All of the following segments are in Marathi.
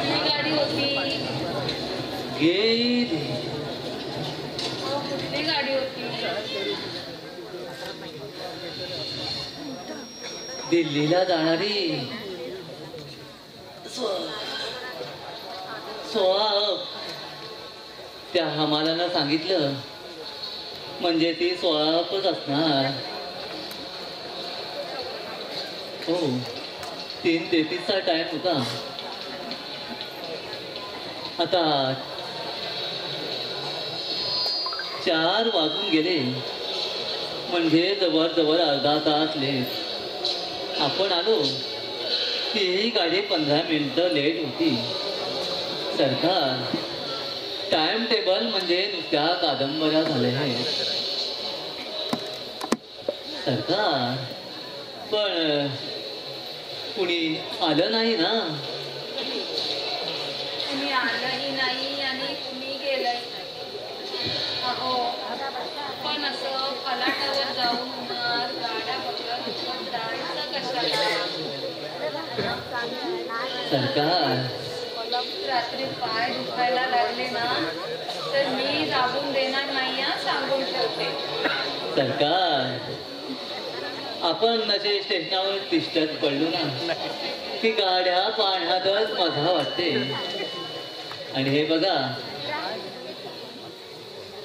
ही गाडी होती. गेली. कुठली गाडी होती? दिल्लीला जाणारी 16 अप. त्या हमालानं सांगितलं म्हणजे ती 16 अपच असणार. हो, 3:33चा टाइम होता. आता 4 वाजून गेले म्हणजे जवळ अर्धा तास लेट. आपण आलो ती ही गाडी 15 मिनिटं लेट होती. सरकार, टाइम टेबल म्हणजे नुसत्या कादंबऱ्या झाल्या आहेत सरकार. पण कुणी आलं नाही ना. कुणी आलंही नाही आणि कुणी गेलंही नाही. अहो, पण असं फलाटावर जाऊन उन्हात गाड्या बघत जायचं कशाला? सरकार, रात्री पाय दुखायला लागले ना तर मी दाबून देणार नाही हा, सांगून ठेवते. सरकार, आपण नसे स्टेशनावर तिष्ठत पडलो ना की गाड्या पाण्यातच मजा वाटते. आणि हे बघा,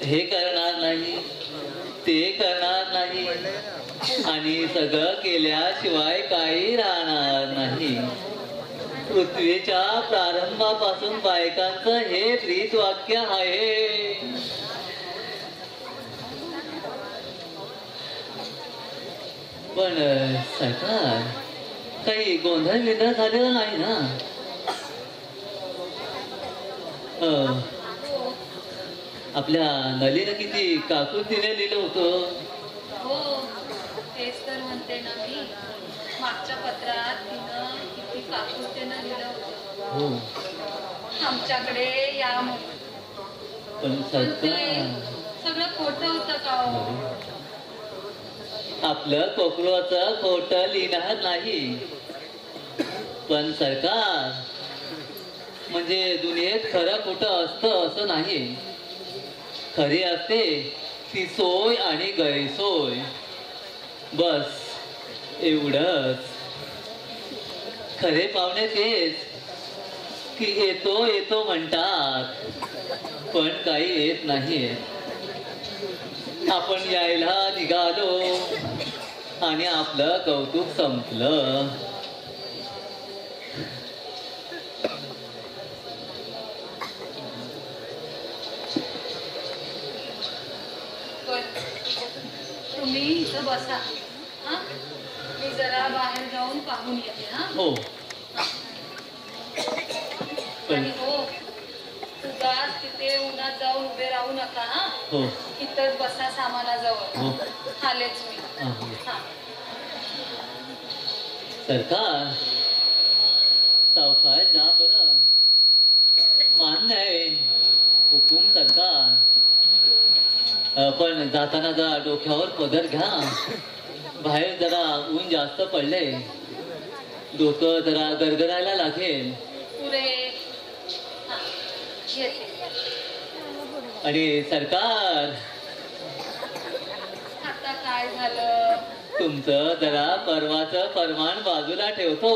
हे करणार नाही ते करणार नाही आणि सगळं केल्याशिवाय काही राहणार नाही. पृथ्वीच्या प्रारंभापासून बायकांचं हे ब्रीद वाक्य आहे. पण सरकार, काही गोंधळ विंधळ झालेला नाही ना. आपल्या नलीनं किती काकुतीने लिहिलं होतं. हो, तेच तर म्हणते ना मी. मागच्या पत्रात तिनं किती काकुळतेनं लिहिलं होतं. हो, आमच्याकडे या म्हणून. पण पण ते सरकार, सगळं खोटं होतं का हो? आपलं कोकरोचं खोटं लिहिणार नाही. पण सरकार, म्हणजे दुनियेत खरं खोटं असतं असं नाही. खरी असते ती सोय आणि गैरसोय, बस एवढंच. खरे पाहुणे तेच की येतो येतो म्हणतात पण काही येत नाही. आपण यायला निघालो आणि आपलं कौतुक संपलं. तुम्ही इथं बसा. हा, मी जरा बाहेर जाऊन पाहून येते. हा, हो. आणि हो, उगाच तिथे उन्हात जाऊन उभे राहू नका. हा, हो, इथंच बसा सामानाजवळ. हो. आलेच मी. हा. सरकार, सावकाश जा बरं. मान्य आहे हुकूम सरकार. पण जाताना जरा डोक्यावर पदर घ्या. बाहेर जरा ऊन जास्त पडले, डोकं जरा गरगरायला लागेल. पुरे. हा, येते. आणि सरकार, आता काय झालं? तुमचं जरा परवाचं फरमान बाजूला ठेवतो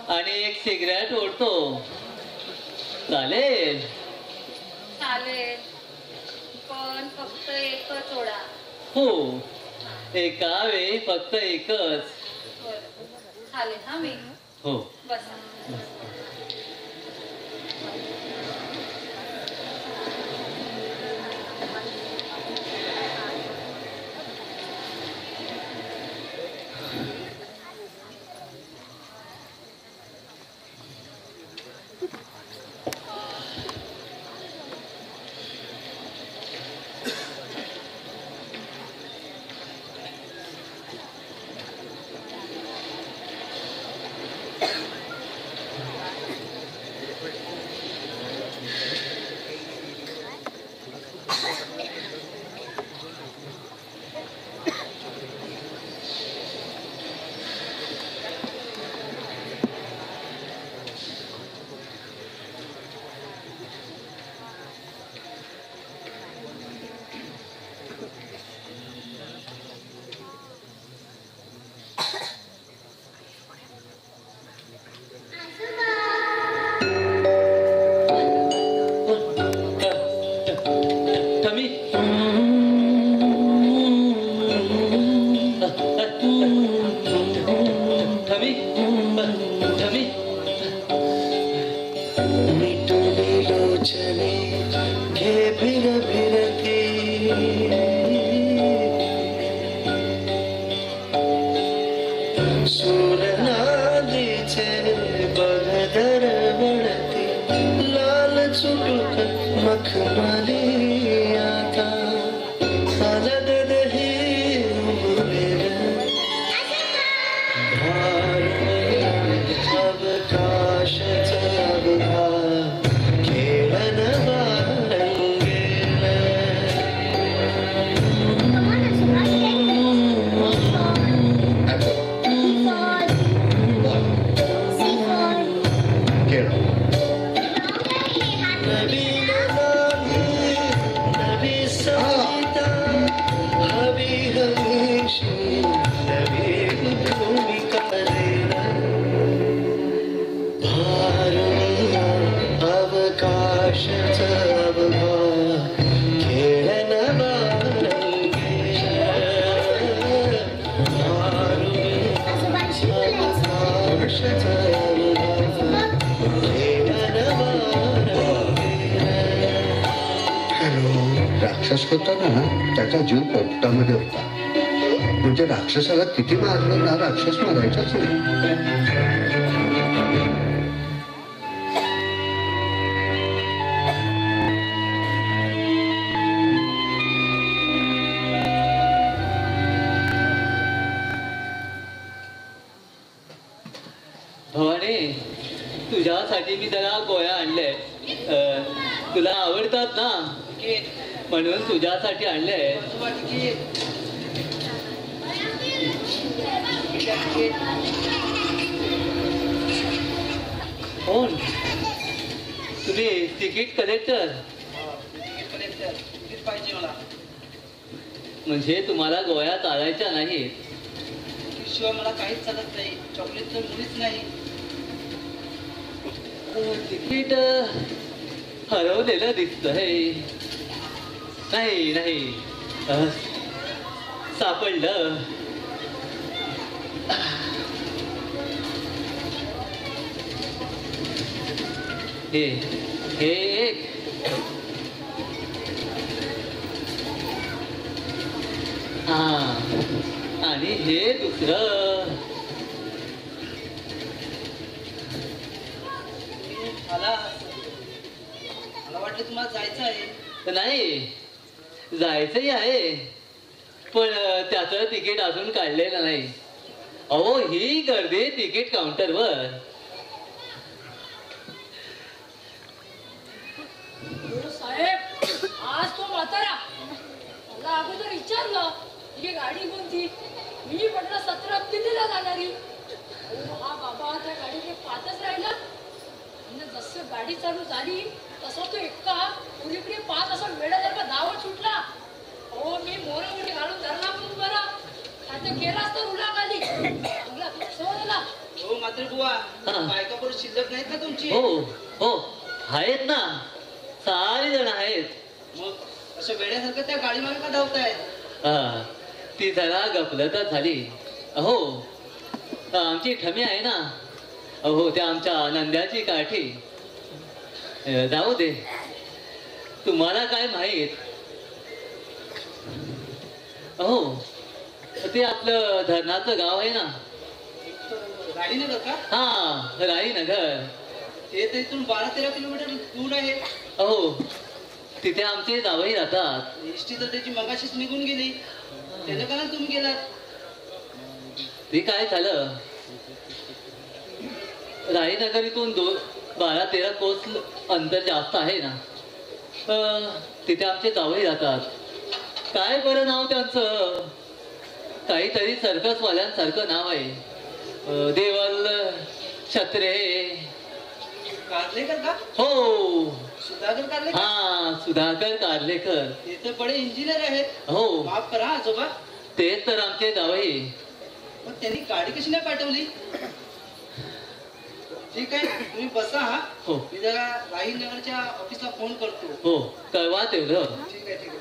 आणि एक सिगरेट ओढतो. चालेल? चालेल, पण फक्त एकच ओढा. हो, एका वेळी फक्त एकच. बरं, चालेल. हा, मी. हो. बसा. लोचने घे भिर भिरती सूरनादीचे बगदर वळती लाल चुटुक मखमली आता हलद दही भार अवकाशच अवघा खेळन राक्षस होता ना त्याचा जीव पोपटामध्ये होता म्हणजे राक्षसाला किती मारलं ना राक्षस मारायचाच नाही. भवानी तुझ्यासाठी मी जरा गोळ्या आणले. तुला आवडतात ना म्हणून तुझ्यासाठी आणले. कोण तुम्ही? Ticket collector? पाहिजे मला. म्हणजे तुम्हाला गोळ्या चालायच्या नाहीत? शिवाय मला काहीच चालत नाही. चॉकलेट तर मुळीच नाही. तिकीट हरवलेलं दिसतंय. नाही नाही सापडलं. हे हे एक हा आणि हे दुसरं. मला वाटलं तुम्हाला जायचं आहे. नाही जायचंही आहे पण त्याचं तिकीट अजून काढलेलं नाही. अहो ही गर्दी तिकीट काउंटरवर. साहेब आज तो म्हातारा मला अगोदर विचारलं ही गाडी कोणती. मी म्हटलं 17 दिल्लीला जाणारी. हा बाबा त्या गाडीने पाहतच राहिला आणि जसं गाडी चालू झाली तसा तो एका पुरीपुरी पाच असा वेळासारखा धावत सुटला. हो मी मोरमुठी घालून धरला म्हणून बरा आता गेलाच तर उला खाली चांगला सोडला. हो मात्र बुवा बायका पण शिल्लक नाहीत ना तुमची? हो हो आहेत ना सारी जण आहेत. मग असं वेड्यासारखं त्या गाडी मागे का धावताय? ती जरा गफलतच झाली. अहो आमची ठमी आहे ना. अहो त्या आमच्या नंद्याची काठी. जाऊ दे तुम्हाला काय माहित. अहो ते आपलं धरणाचं गाव आहे ना. राणीनगर का? हा राणीनगर. ते तर इथून 12-13 किलोमीटर दूर आहे. अहो तिथे आमचे जावई राहतात. एसटी तर त्याची मगाशीच निघून गेली. त्याला का तुम्ही गेलात? ते काय झालं राणीनगरीतून 12-13 कोस अंतर जास्त आहे ना. तिथे आमचे जावई राहतात. काय बरं नाव त्यांचं काहीतरी सर्कसवाल्यांसारखं नाव आहे. देवल छत्रे. कारलेकर का? हो सुधाकर कारलेकर. हा सुधाकर कारलेकर. ते तर बडे इंजिनियर आहेत. हो माफ करा आजोबा. तेच तर आमचे जावई. पण त्यांनी गाडी कशी नाही पाठवली? ठीक आहे तुम्ही बसा. हा हो मी जरा राहीनगरच्या ऑफिसला फोन करतो. हो कळवा तेवढं. ठीक आहे ठीक आहे.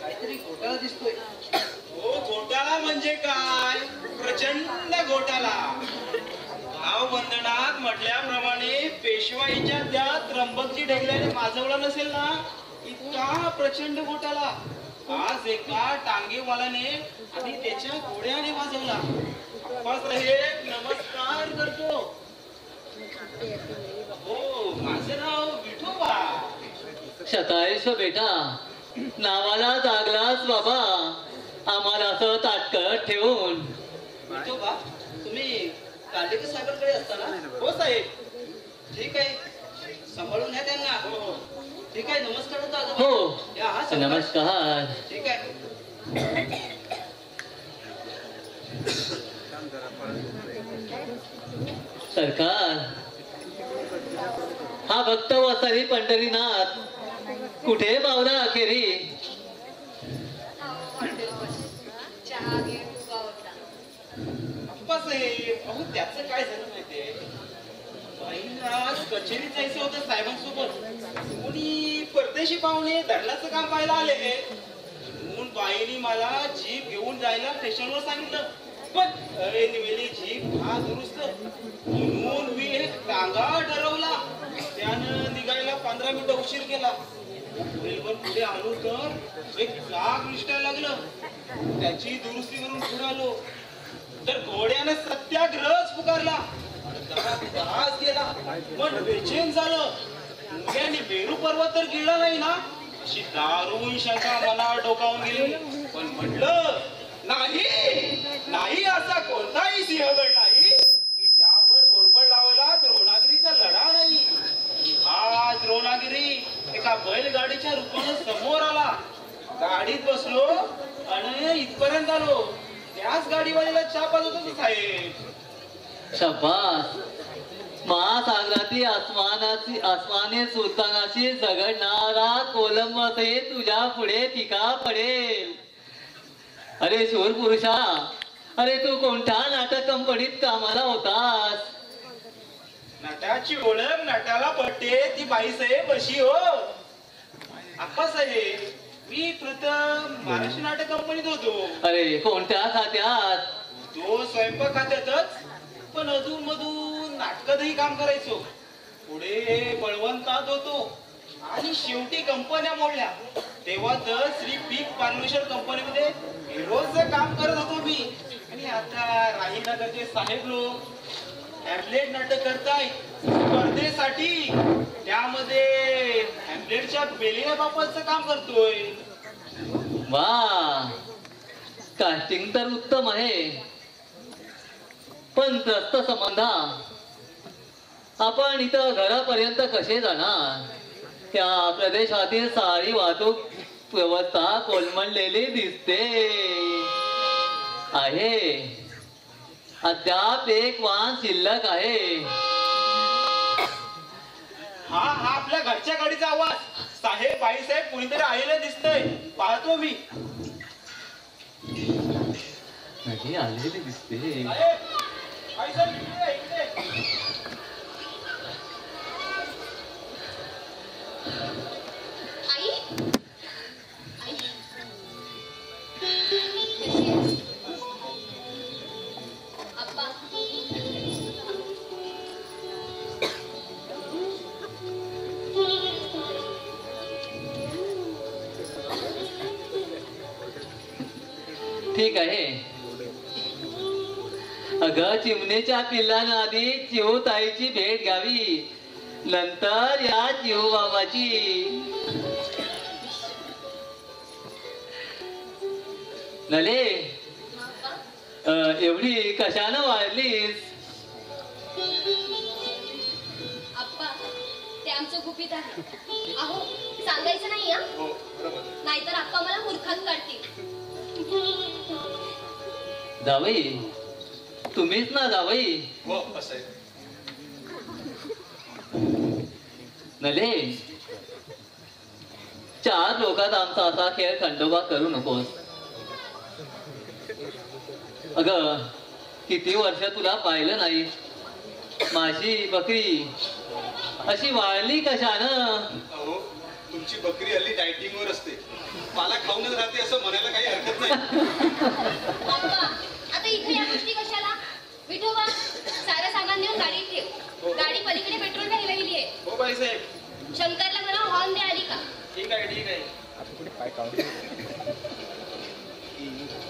काहीतरी घोटाळा दिसतोय. हो घोटाळा म्हणजे काय? प्रचंड घोटाळा. भाव बंधनात म्हटल्याप्रमाणे पेशवाईच्या त्या त्र्यंबकजी ढेकल्याने माजवला नसेल ना, इतका प्रचंड घोटाळा आज एका टांगेवाल्याने आणि त्याच्या घोड्याने वाजवला. अप्पासाहेब नमस्कार करतो. हो, माझं नाव विठोबा. शतायुष बेटा, नावाला जागलास बाबा, आम्हाला असं ताटकट ठेवून. विठोबा, तुम्ही कांडेकर साहेबांकडे असता ना? हो साहेब. ठीक आहे, सांभाळून घ्या त्यांना. हो. ठीक आहे, नमस्कार होता आजोबा. हो, या, हा, सांभाळ. नमस्कार. ठीक आहे. सरकार, हा भक्त वसारी पंढरीनाथ कुठे पावला अखेरी? अप्पासाहेब, अहो त्याचं काय झालं माहितीये, बाईंना आज कचेरीत जायचं होतं साहेबांसोबत. कोणी परदेशी पाहुणे धरणाचं काम पाहायला आले म्हणून बाईनी मला जीप घेऊन जायला स्टेशनवर सांगितलं. पण अरे निवेली जीप हा दुरुस्त म्हणून मी एक टांगा ठरवला. त्यानं निघायला 15 मिनिटं उशीर केला. रेल्वेवर पुढे आलो तर एक चाक निष्ठायला लागलं. त्याची दुरुस्ती करून पुढे आलो तर घोड्याने सत्याग्रहच पुकारला. जहाज गेला. मन बेचैन झालं. मुंग्याने मेरू पर्वत तर गिळला नाही ना, अशी दारुण शंका मनावर डोकावून गेली. पण म्हटलं नाही, असा कोणताही सिंहगड नाही की ज्यावर घोरपड लावला द्रोणागिरीचा लढा नाही. हा द्रोणागिरी एका बैलगाडीच्या रूपाने समोर आला. गाडीत बसलो आणि इथपर्यंत आलो. त्याच गाडीवाल्याला चहा पाजत होतो साहेब. शब्बास, महासागराती आसमाने सुलतानाशी झगडणारा कोलंबसे तुझ्या पुढे फिका पडेल. अरे शूर पुरुषा, अरे तू कोणत्या नाटक कंपनीत कामाला होतास? नटाची ओळख नटाला पडते ती बाईसाहेब अशी हो. आप्पासाहेब, मी प्रथम महाराष्ट्र नाटक कंपनीत होतो. अरे कोणत्या खात्यात? तो स्वयंपाक खात्यातच, पण अधून मधून नाटकातही काम करायचो. पुढे बळवंतात होतो आणि शेवटी कंपन्या मोडल्या. तेव्हा तर श्री पीक परमेश्वर कंपनीमध्ये हिरोजचं काम करत होतो मी. आणि आता राहीनगरचे साहेब लोक हॅम्लेट नाटक करतायत स्पर्धेसाठी. त्यामध्ये हॅम्लेटच्या बेलिया बाबतचं काम करतोय. वा, कास्टिंग तर उत्तम आहे, पण त्रस्त संबंधा आपण इथं घरापर्यंत कसे जाणार? त्या प्रदेशातील सारी वाहतूक व्यवस्था कोलमडलेली दिसते आहे. अद्याप एक वाहन शिल्लक आहे. हा आपल्या घरच्या गाडीचा आवाज. साहेब, बाईसाहेब, कुणीतरी आलेलं दिसतंय. पाहतो मी. नाही आलेली दिसते. साहेब, बाईसाहेब, इकडे, इकडे. आई, आई, कशी आहेस? अप्पा, ठीक आहे. अगं, चिमणीच्या पिल्लानं आधी चिवताईची भेट घ्यावी, नंतर या चिव बाबाची. नले, एवढी कशानं वाढलीस? अप्पा, ते आमचं गुपित आहे. अहो, सांगायचं नाही हा, नाहीतर अप्पा मला मूर्खात काढतील. जावई, तुम्हीच ना जावई? हो, असं आहे. नले, 4 लोकात आमचा असा खेळ खंडोबा करू नकोस. अगं, किती वर्ष तुला पाहिलं नाही. माझी बकरी अशी वाळली कशानं? अहो, तुमची बकरी हल्ली डायटिंग वर असते, मला खाऊनच राहते असं म्हणायला काही हरकत नाही. अप्पा, आता इथे या गोष्टी कशाला? विठोबा, सारं सामान नेऊन गाडीत ठेव. गाडी पलीकडे पेट्रोल टाकायला गेली आहे. हो बाईसाहेब, शंकरला म्हणा हॉर्न दे आली का. ठीक आहे ठीक आहे.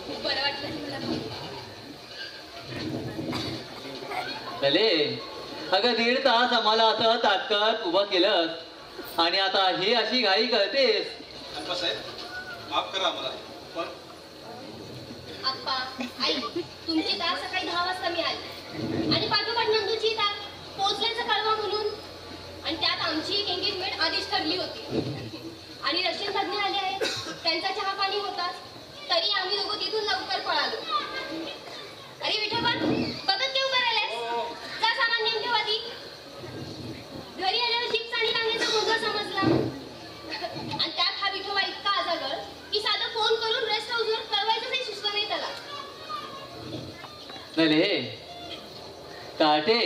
खूप बरं वाटलं मला. भले अगं 1.5 तास आम्हाला असं तात्काळ उभं केलं आणि आता ही अशी घाई करतेस. साहेब माफ करा आम्हाला, पण आप्पा आई तुमची तार सकाळी 10 वाजता मिळाली आणि पाठोपाठ नंदूची तार पोचल्याचं कळवा म्हणून. आणि त्यात आमची एक एंगेजमेंट आधीच ठरली होती आणि रशियन तज्ञ आले आहेत. त्यांचा चहा पाणी होताच तरी आम्ही दोघं तिथून लवकर पळालो. अरे विठोबा बघत केव करायलास. जा सामान नेऊन ठेव आधी. घरी आल्यावर जीप आणि रांगेचा गोंधळ समजला आणि त्यात हा विठोबा इतका आजागर की साधा फोन करून रेस्ट हाऊसवर कळवायचंही सुचलं नाही त्याला. भले काटे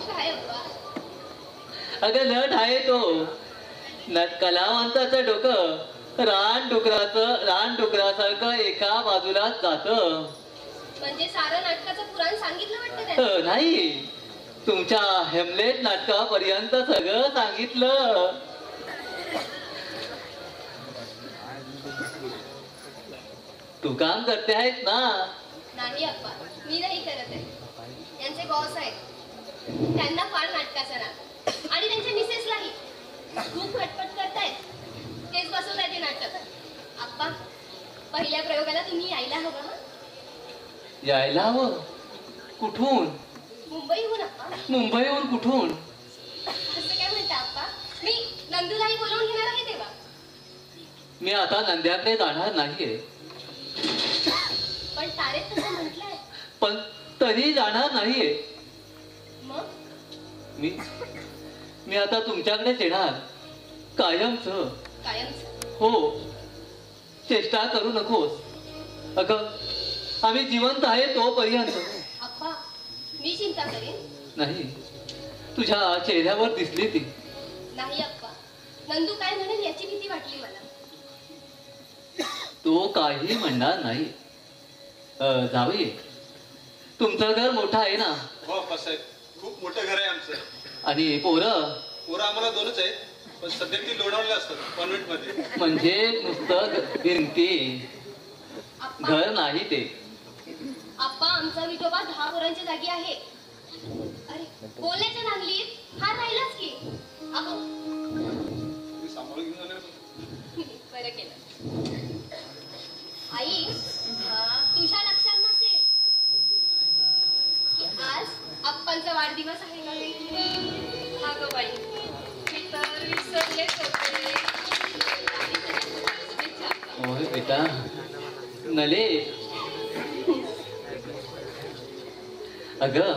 काय अप्पा. अगं नट आहे तो. नट कलावंताचं डोकं रानडुकरासारखं एका बाजूलाच जातं. म्हणजे सारं नाटकाचं पुराण सांगितलं वाटतं त्याने. नाही, तुमच्या हेमलेट नाटकापर्यंत सगळं सांगितलं. तू काम करते आहेस ना. नाही अप्पा मी नाही करत आहे. यांचे बॉस आहेत. त्यांना फार नाटकाचा नाद आणि त्यांच्या मिसेसलाही खूप खटपट करतायत. तेच बसवताय ते नाटक. अप्पा पहिल्या प्रयोगाला तुम्ही यायला हवं. हं? यायला हवं. कुठून? मुंबईहून अप्पा. मुंबईहून कुठून? असं काय म्हणता अप्पा. मी नंदूलाही बोलवून घेणार आहे तेव्हा. मी आता नंद्याकडे जाणार नाहीये. पण तारेत तसं म्हटलंय. पण तरी जाणार नाहीये. मग मी आता तुमच्याकडेच येणार कायमच. कायमच? हो. चेष्टा करू नकोस. अगं आम्ही जिवंत आहे तोपर्यंत. अप्पा मी चिंता करेन. नाही, तुझ्या चेहऱ्यावर दिसली ती. नाही अप्पा नंदू काय म्हणेल याची भीती वाटली मला. तो काही म्हणणार नाही. जावई तुमचं घर मोठं आहे ना. हो साहेब खूप मोठं घर आहे आमचं. आणि पोरं आम्हाला 2च आहेत, पण सध्या ती लोणावळ्याला असतात कॉन्व्हेंट मध्ये. म्हणजे नुसतं भिंती अप्पा घर नाही ते. आप्पा आमचा विठोबा 10 पोरांच्या जागी आहे. अरे बोलण्याच्या नांगलीत हा राहिलाच की. अहो तुम्ही सांभाळून घेऊन आले. बरं केलं. आई तुझ्या लक्षात नसेल की आज आप्पांचा वाढदिवस आहे ना. हा गं बाई मी तर विसरलेच होते. होय बेटा. नले अगं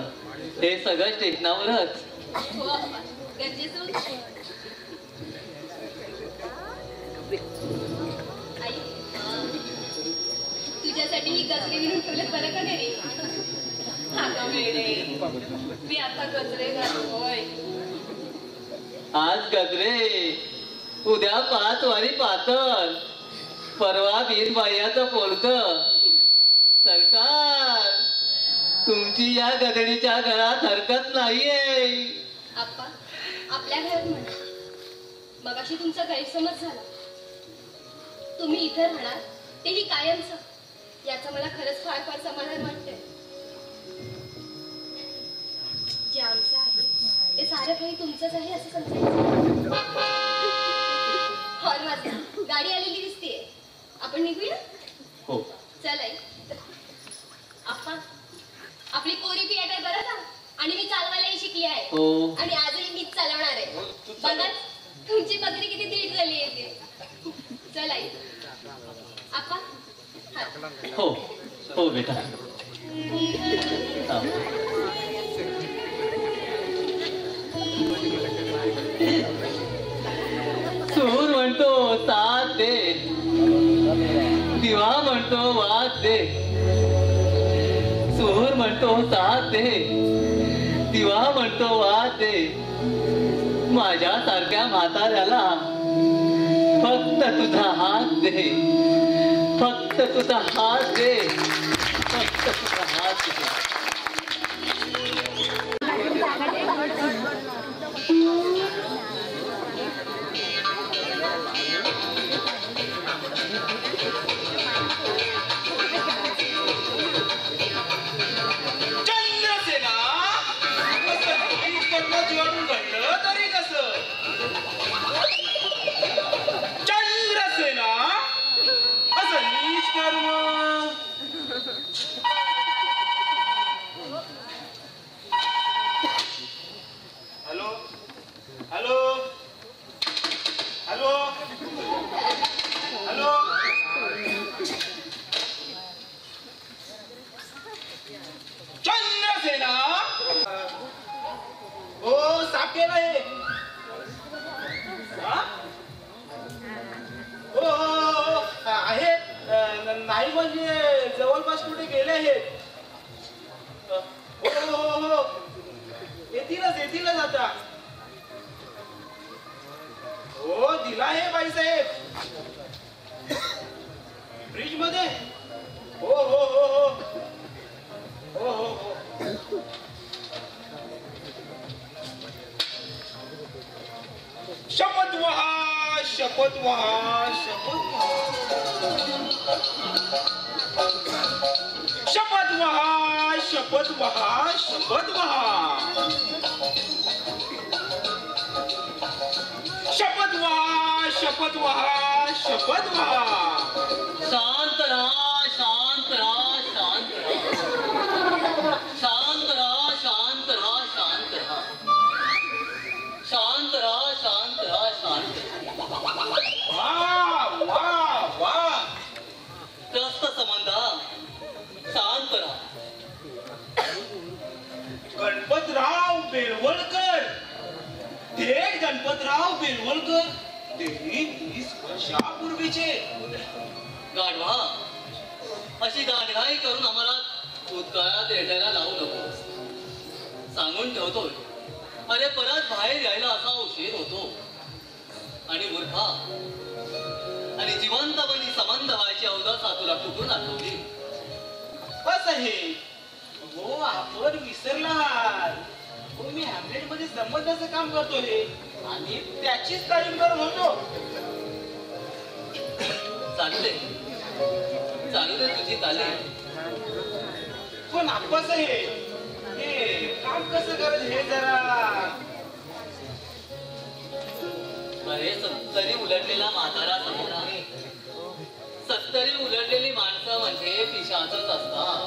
हे सगळं स्टेशनावरच. हो अप्पा गरजेचं होतं. आई तुझ्यासाठी ही गजरे विणून ठेवले बरं का घरी. अगं वेडे मी आता गजरे घालतोय. आज गजरे, उद्या 5 वारी पातळ, परवा बिनबाह्याचं पोलक. सरकार तुमची या गदडीच्या घरात हरकत नाहीये. आप्पा आपल्या घरात म्हणा. मगाशी तुमचा गैरसमज झाला. तुम्ही इथे राहणार तेही कायमचं याचं मला खरंच फार फार समाधान वाटतंय. जे आमचं आहे ते सारं काही तुमचंच आहे असं समजायचं. हॉर्न वाजला. गाडी आलेली दिसतेय. आपण निघूया. हो. चल आई. आप्पा आपली कोरी थिएटर बरं का. आणि मी चालवायलाही शिकली आहे. हो. आणि आजही मीच चालवणार आहे. बघा तुमची बकरी किती दीड झाली येते. चल आई. आप्पा हो हो बेटा. सूर म्हणतो साथ दे, दिवा म्हणतो वाद दे. सूर म्हणतो साथ दे, दिवा म्हणतो वाद दे. माझ्यासारख्या म्हाताऱ्याला फक्त तुझा हात दे, फक्त तुझा हात दे, फक्त तुझा हात दे. हॅलो हॅलो हॅलो चंद्रसेना हो साफ केलं आहे हो आहेत नाही म्हणजे जवळपास कुठे गेले आहेत हो हो हो येतीलच आता हो दिला आहे बाईसाहेब फ्रीज मध्ये हो हो हो हो हो हो हो शपथ वहा शपथ वहा शपथ शपथ वहा शपथ वहा शपथ वहा शपथ वहा शपथ वहा शपथ वहा शांत रहा शांत रहा शांत रहा शांत रहा शांत रहा शांत रहा शांत रहा शांत रहा वाह वाह वाह त्रस्त संबंध शांत रहा गणपतराव बेलवलकर थेट गणपतराव बेलवलकर ते 30 वर्षापूर्वीचे गाढवा अशी गाढवाई करून आम्हाला भूतकाळात रेटायला लावू नकोस सांगून ठेवतोय अरे परत बाहेर यायला असा उशीर होतो आणि मूर्खा आणि जिवंतपणी संबंध व्हायची अवदसा तुला कुठून आठवली बस आहे हो आपण विसरला हो मी हॅमलेट मध्ये संबंधाचं काम करतोय आणि त्याचीच तारीफ करत होतो चालू दे तुझी तालीम पण आपस आहे हे काम कसं करत हे जरा अरे 70 उलटलेला म्हातारा समोर आहे 70 उलटलेली माणसं म्हणजे पिशाचच असतात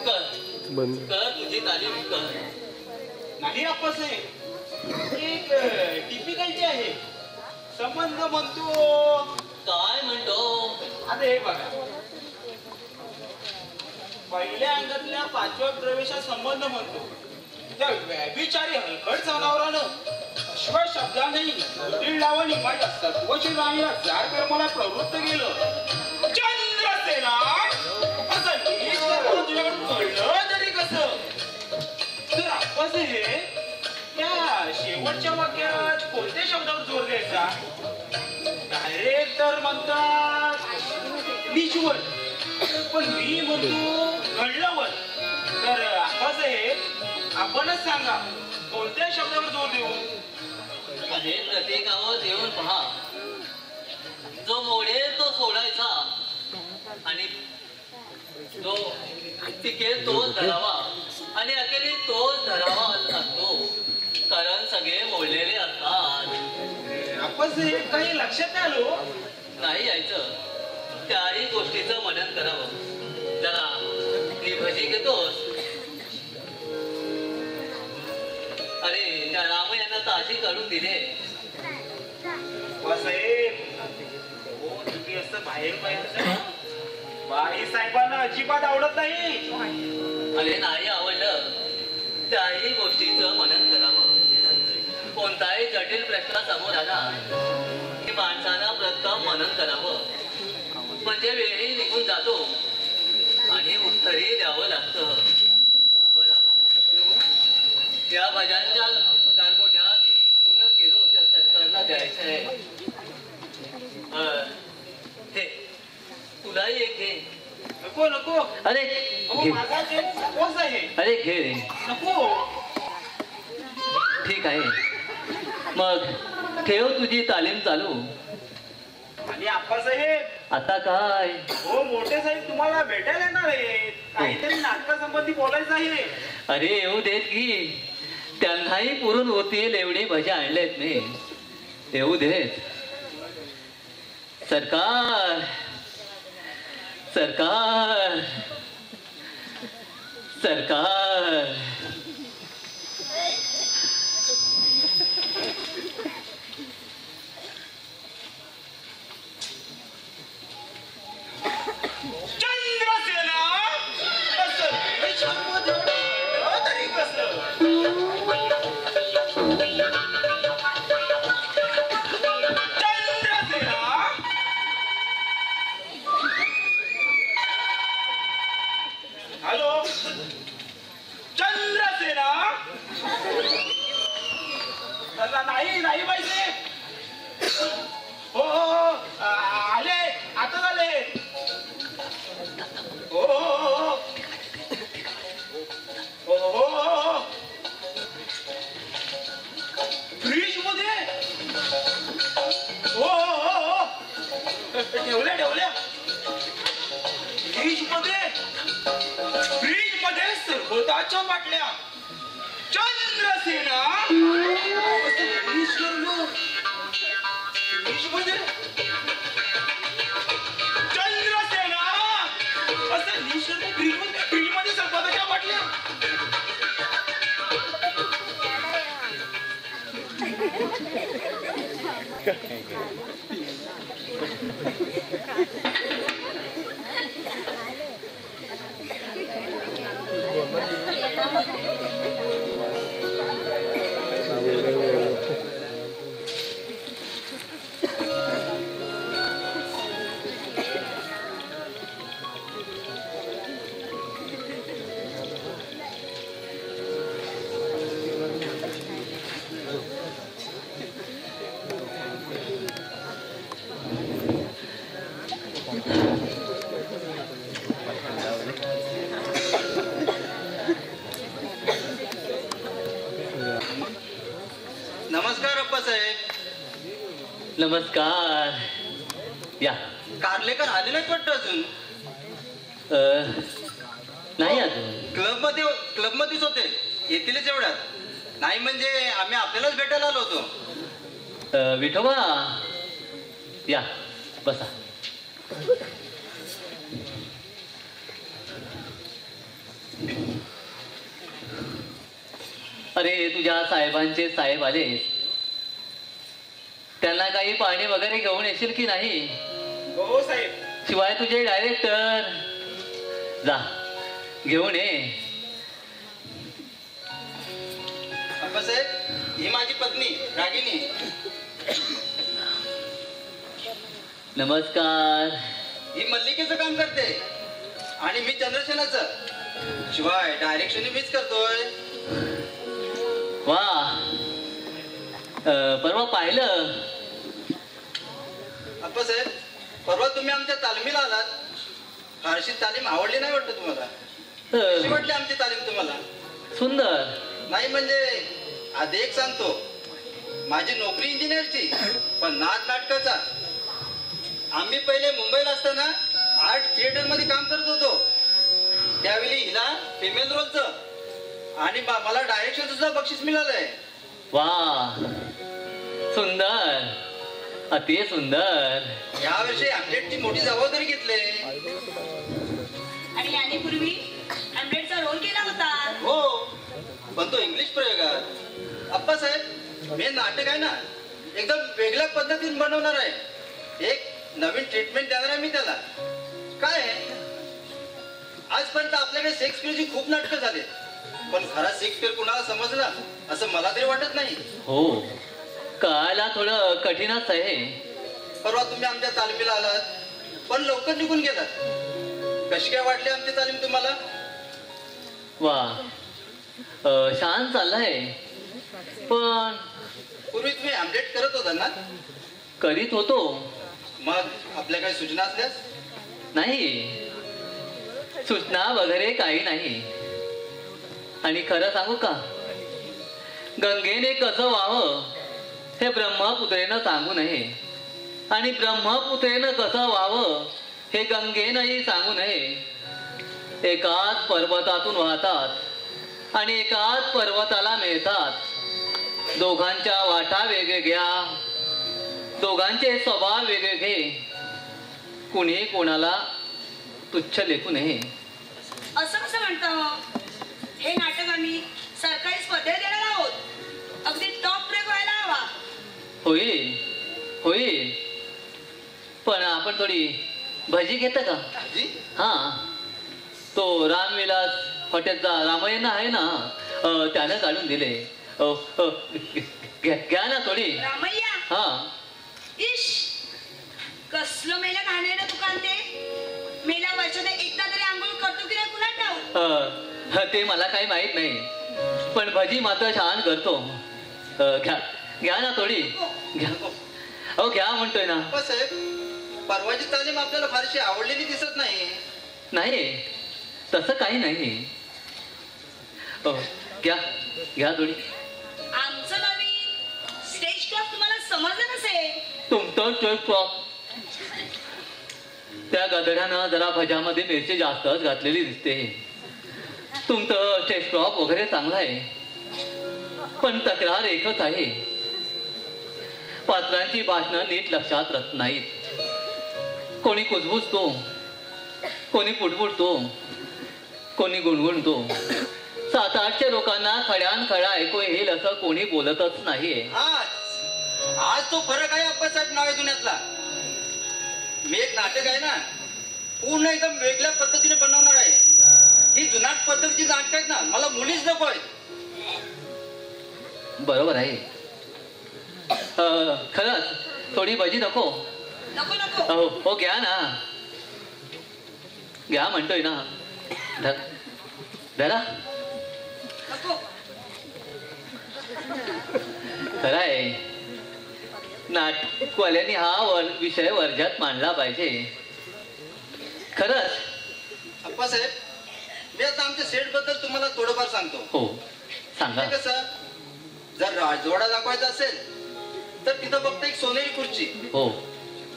कर तुझी तालीम कर नाही आपस आहे एक टिपिकलची आहे संबंध म्हणतो काय म्हणतो आता हे बघा पहिल्या अंगातल्या 5व्या प्रवेशात संबंध म्हणतो त्या व्यभिचारी हलकट जनावरानं अश्वा शब्दाने दीड लावणी माझ्या सत्वची राणीला जार कर्माला प्रवृत्त केलं चंद्रसेना असं नीट करून तुझ्याकडून कळलं तरी कसं तर आपस हे त्या शेवटच्या वाक्यात कोणत्या शब्दावर जोर द्यायचा डायरेक्ट तर म्हणतात बीचवर पण मी म्हणतो घडल्यावर तर आपस हे आपणच सांगा कोणत्या शब्दावर जोर देऊ अरे प्रत्येकावर देऊन पहा जो मोडेल तो सोडायचा आणि जो टिकेल तोच धरावा आणि अखेरी तोच धरावा असतो कारण सगळे मोडलेले असतात आपस हे काही लक्षात नाही आलो नाही यायचं त्याही गोष्टीचं मनन करावं जरा ती भजी घेतोस अरे त्या रामयानं ताशी काढून दिले हो तुम्ही असं बाहेर बाई साहेबांना अजिबात आवडत नाही अरे नाही आवडलं त्याही गोष्टीचं मनन करावं कोणताही जटिल प्रश्न समोर आला की माणसानं प्रथम मनन करावं म्हणजे वेळही निघून जातो आणि उत्तरही द्यावं लागतं त्या भजांच्या गारगोट्यात तुलत गेलो त्या सरकारला द्यायचंय हे तुलाही एक घे नको नको अरे माझा जे सपोज आहे अरे घे रे नको ठीक आहे मग ठेव तुझी तालीम चालू आणि आप्पासाहेब आता काय हो मोठे साहेब तुम्हाला भेटायला येणार आहेत काहीतरी नाटकासंबंधी बोलायचं आहे अरे येऊ देत की त्यांनाही पुरून होतील एवढी भजी आणलेत मी येऊ देत सरकार सरकार सरकार नाही नाही पाहिजे. हो हो हो आले आता झाले. हो हो हो हो हो फ्रीज मध्ये हो हो हो ठेवल्या ठेवल्या फ्रीज मध्ये सरबताच्या बाटल्या. चंद्रसेना चंद्रसेना असं निशर्ग फ्रीज मध्ये सरबताच्या बाटल्या. नमस्कार अप्पासाहेब. नमस्कार. या. कारलेकर आले नाहीत वाटतं अजून. नाही अजून. क्लबमध्येच होते. येतीलच एवढ्यात. नाही म्हणजे आम्ही आपल्यालाच भेटायला आलो होतो. विठोबा या बसा. अरे तुझ्या साहेबांचे साहेब आले. त्यांना काही पाणी वगैरे घेऊन येशील की नाही? हो साहेब. शिवाय तुझे डायरेक्टर जा घेऊन ये. अप्पासाहेब ही माझी पत्नी रागिनी. नमस्कार. ही मल्लिकेचं काम करते आणि मी चंद्रसेनाचं. शिवाय डायरेक्शन मीच करतोय. वा. परवा पाहिलं. अप्पासाहेब परवा तुम्ही आमच्या तालमीला आलात. फारशी तालीम आवडली नाही वाटतं तुम्हाला? कशी वाटली आमची तालीम तुम्हाला? सुंदर. नाही म्हणजे आधी एक सांगतो. माझी नोकरी इंजिनियरची पण नाटकाचा. आम्ही पहिले मुंबईला असताना आर्ट थिएटर मध्ये काम करत होतो. त्यावेळी हिला फिमेल रोलचं आणि मला डायरेक्शन सुद्धा बक्षीस मिळालंय. वा सुंदर. अति सुंदर. यावर्षी हॅम्लेटची मोठी जबाबदारी घेतली. आणि याने पूर्वी हॅम्लेटचा रोल केला होता. हो पण तो इंग्लिश प्रयोगात. अप्पासाहेब हे नाटक आहे ना एकदम वेगळ्या पद्धतीने बनवणार आहे. एक नवीन ट्रीटमेंट देणार आहे मी त्याला. काय आजपर्यंत आपल्याकडे शेक्सपियरची खूप नाटकं झाली पण खरा शेक्सपियर कुणाला समजला असं मला तरी वाटत नाही. हो कळायला थोडं कठीणच आहे. परवा तुम्ही आमच्या तालमीला आलात पण लवकर निघून गेलात. कशी काय वाटली आमची तालीम तुम्हाला? वा छान चाललंय. पण पूर्वी तुम्ही हॅम्लेट करत होता ना? करीत होतो. मग आपल्या काही सूचना असल्यास? नाही सूचना वगैरे काही नाही. आणि खरं सांगू का गंगेने कसं व्हावं हे ब्रह्मपुत्रेनं सांगू नये आणि ब्रह्मपुत्रेनं कसं व्हावं हे गंगेनंही सांगू नये. एकाच पर्वतातून वाहतात आणि एकाच पर्वताला मिळतात. दोघांच्या वाटा वेगवेगळ्या, दोघांचे स्वभाव वेगवेगळे. कुणी कोणाला तुच्छ लेखू नये. असं कसं म्हणतो? हे नाटक आम्ही सरकारी स्पर्धेत देणार आहोत. अगदी टॉप ट्रॅक व्हायला हवा. होईल होईल. पण आपण थोडी भजी घेता का? हा तो रामविलास हॉटेलचा रामायण आहे ना त्यानं काढून दिले. घ्या ना थोडी. रामय्या हा. इश कसलं मेला घाणेरडं दुकान ते. मेला वर्षाने एकदा तरी आंघोळ करतो की नाही कुणा ठाऊक. ते मला काही माहित नाही पण भजी मात्र छान करतो. घ्या घ्या ना थोडी घ्या. अहो घ्या म्हणतोय ना. अप्पा साहेब परवाची तालीम आपल्याला फारशी आवडलेली दिसत नाही. नाही तसं काही नाही. हो घ्या घ्या थोडी. आमचं नवीन स्टेज क्लब तुम्हाला समजलं नसेल. तुमचं स्टेज क्लब त्या गदड्यानं जरा भज्यामध्ये मिरची जास्तच घातलेली दिसते. तुमचं स्टेज क्लब वगैरे चांगलं आहे, पण तक्रार एकच आहे, पात्रांची भाषणं नीट लक्षात राहत नाहीत. कोणी कुजबुजतो, कोणी पुटपुटतो, कोणी गुणगुणतो. 700-800 लोकांना खड्यान खडा ऐकू येईल असं कोणी बोलतच नाहीये. आज तो फरक आहे अप्पासाहेब नावे जुन्यातला. मी एक नाटक आहे ना पूर्ण एकदम वेगळ्या पद्धतीने बनवणार आहे. ही जुनाट पद्धतीची नाटक आहेत ना, मला मुलीच नको आहेत. बरोबर आहे. खरंच थोडी भजी नको. नको नको. हो घ्या ना, घ्या म्हणतोय ना. धरा. नको. खरं आहे, नाटकवाल्यांनी हा विषय वर्ज्यात मांडला पाहिजे. खरंच अप्पासाहेब मी आता आमच्या सेट बद्दल तुम्हाला थोडंफार सांगतो. हो सांगा. कसं जर राजवाडा दाखवायचा असेल तर तिथं फक्त एक सोनेरी खुर्ची. हो.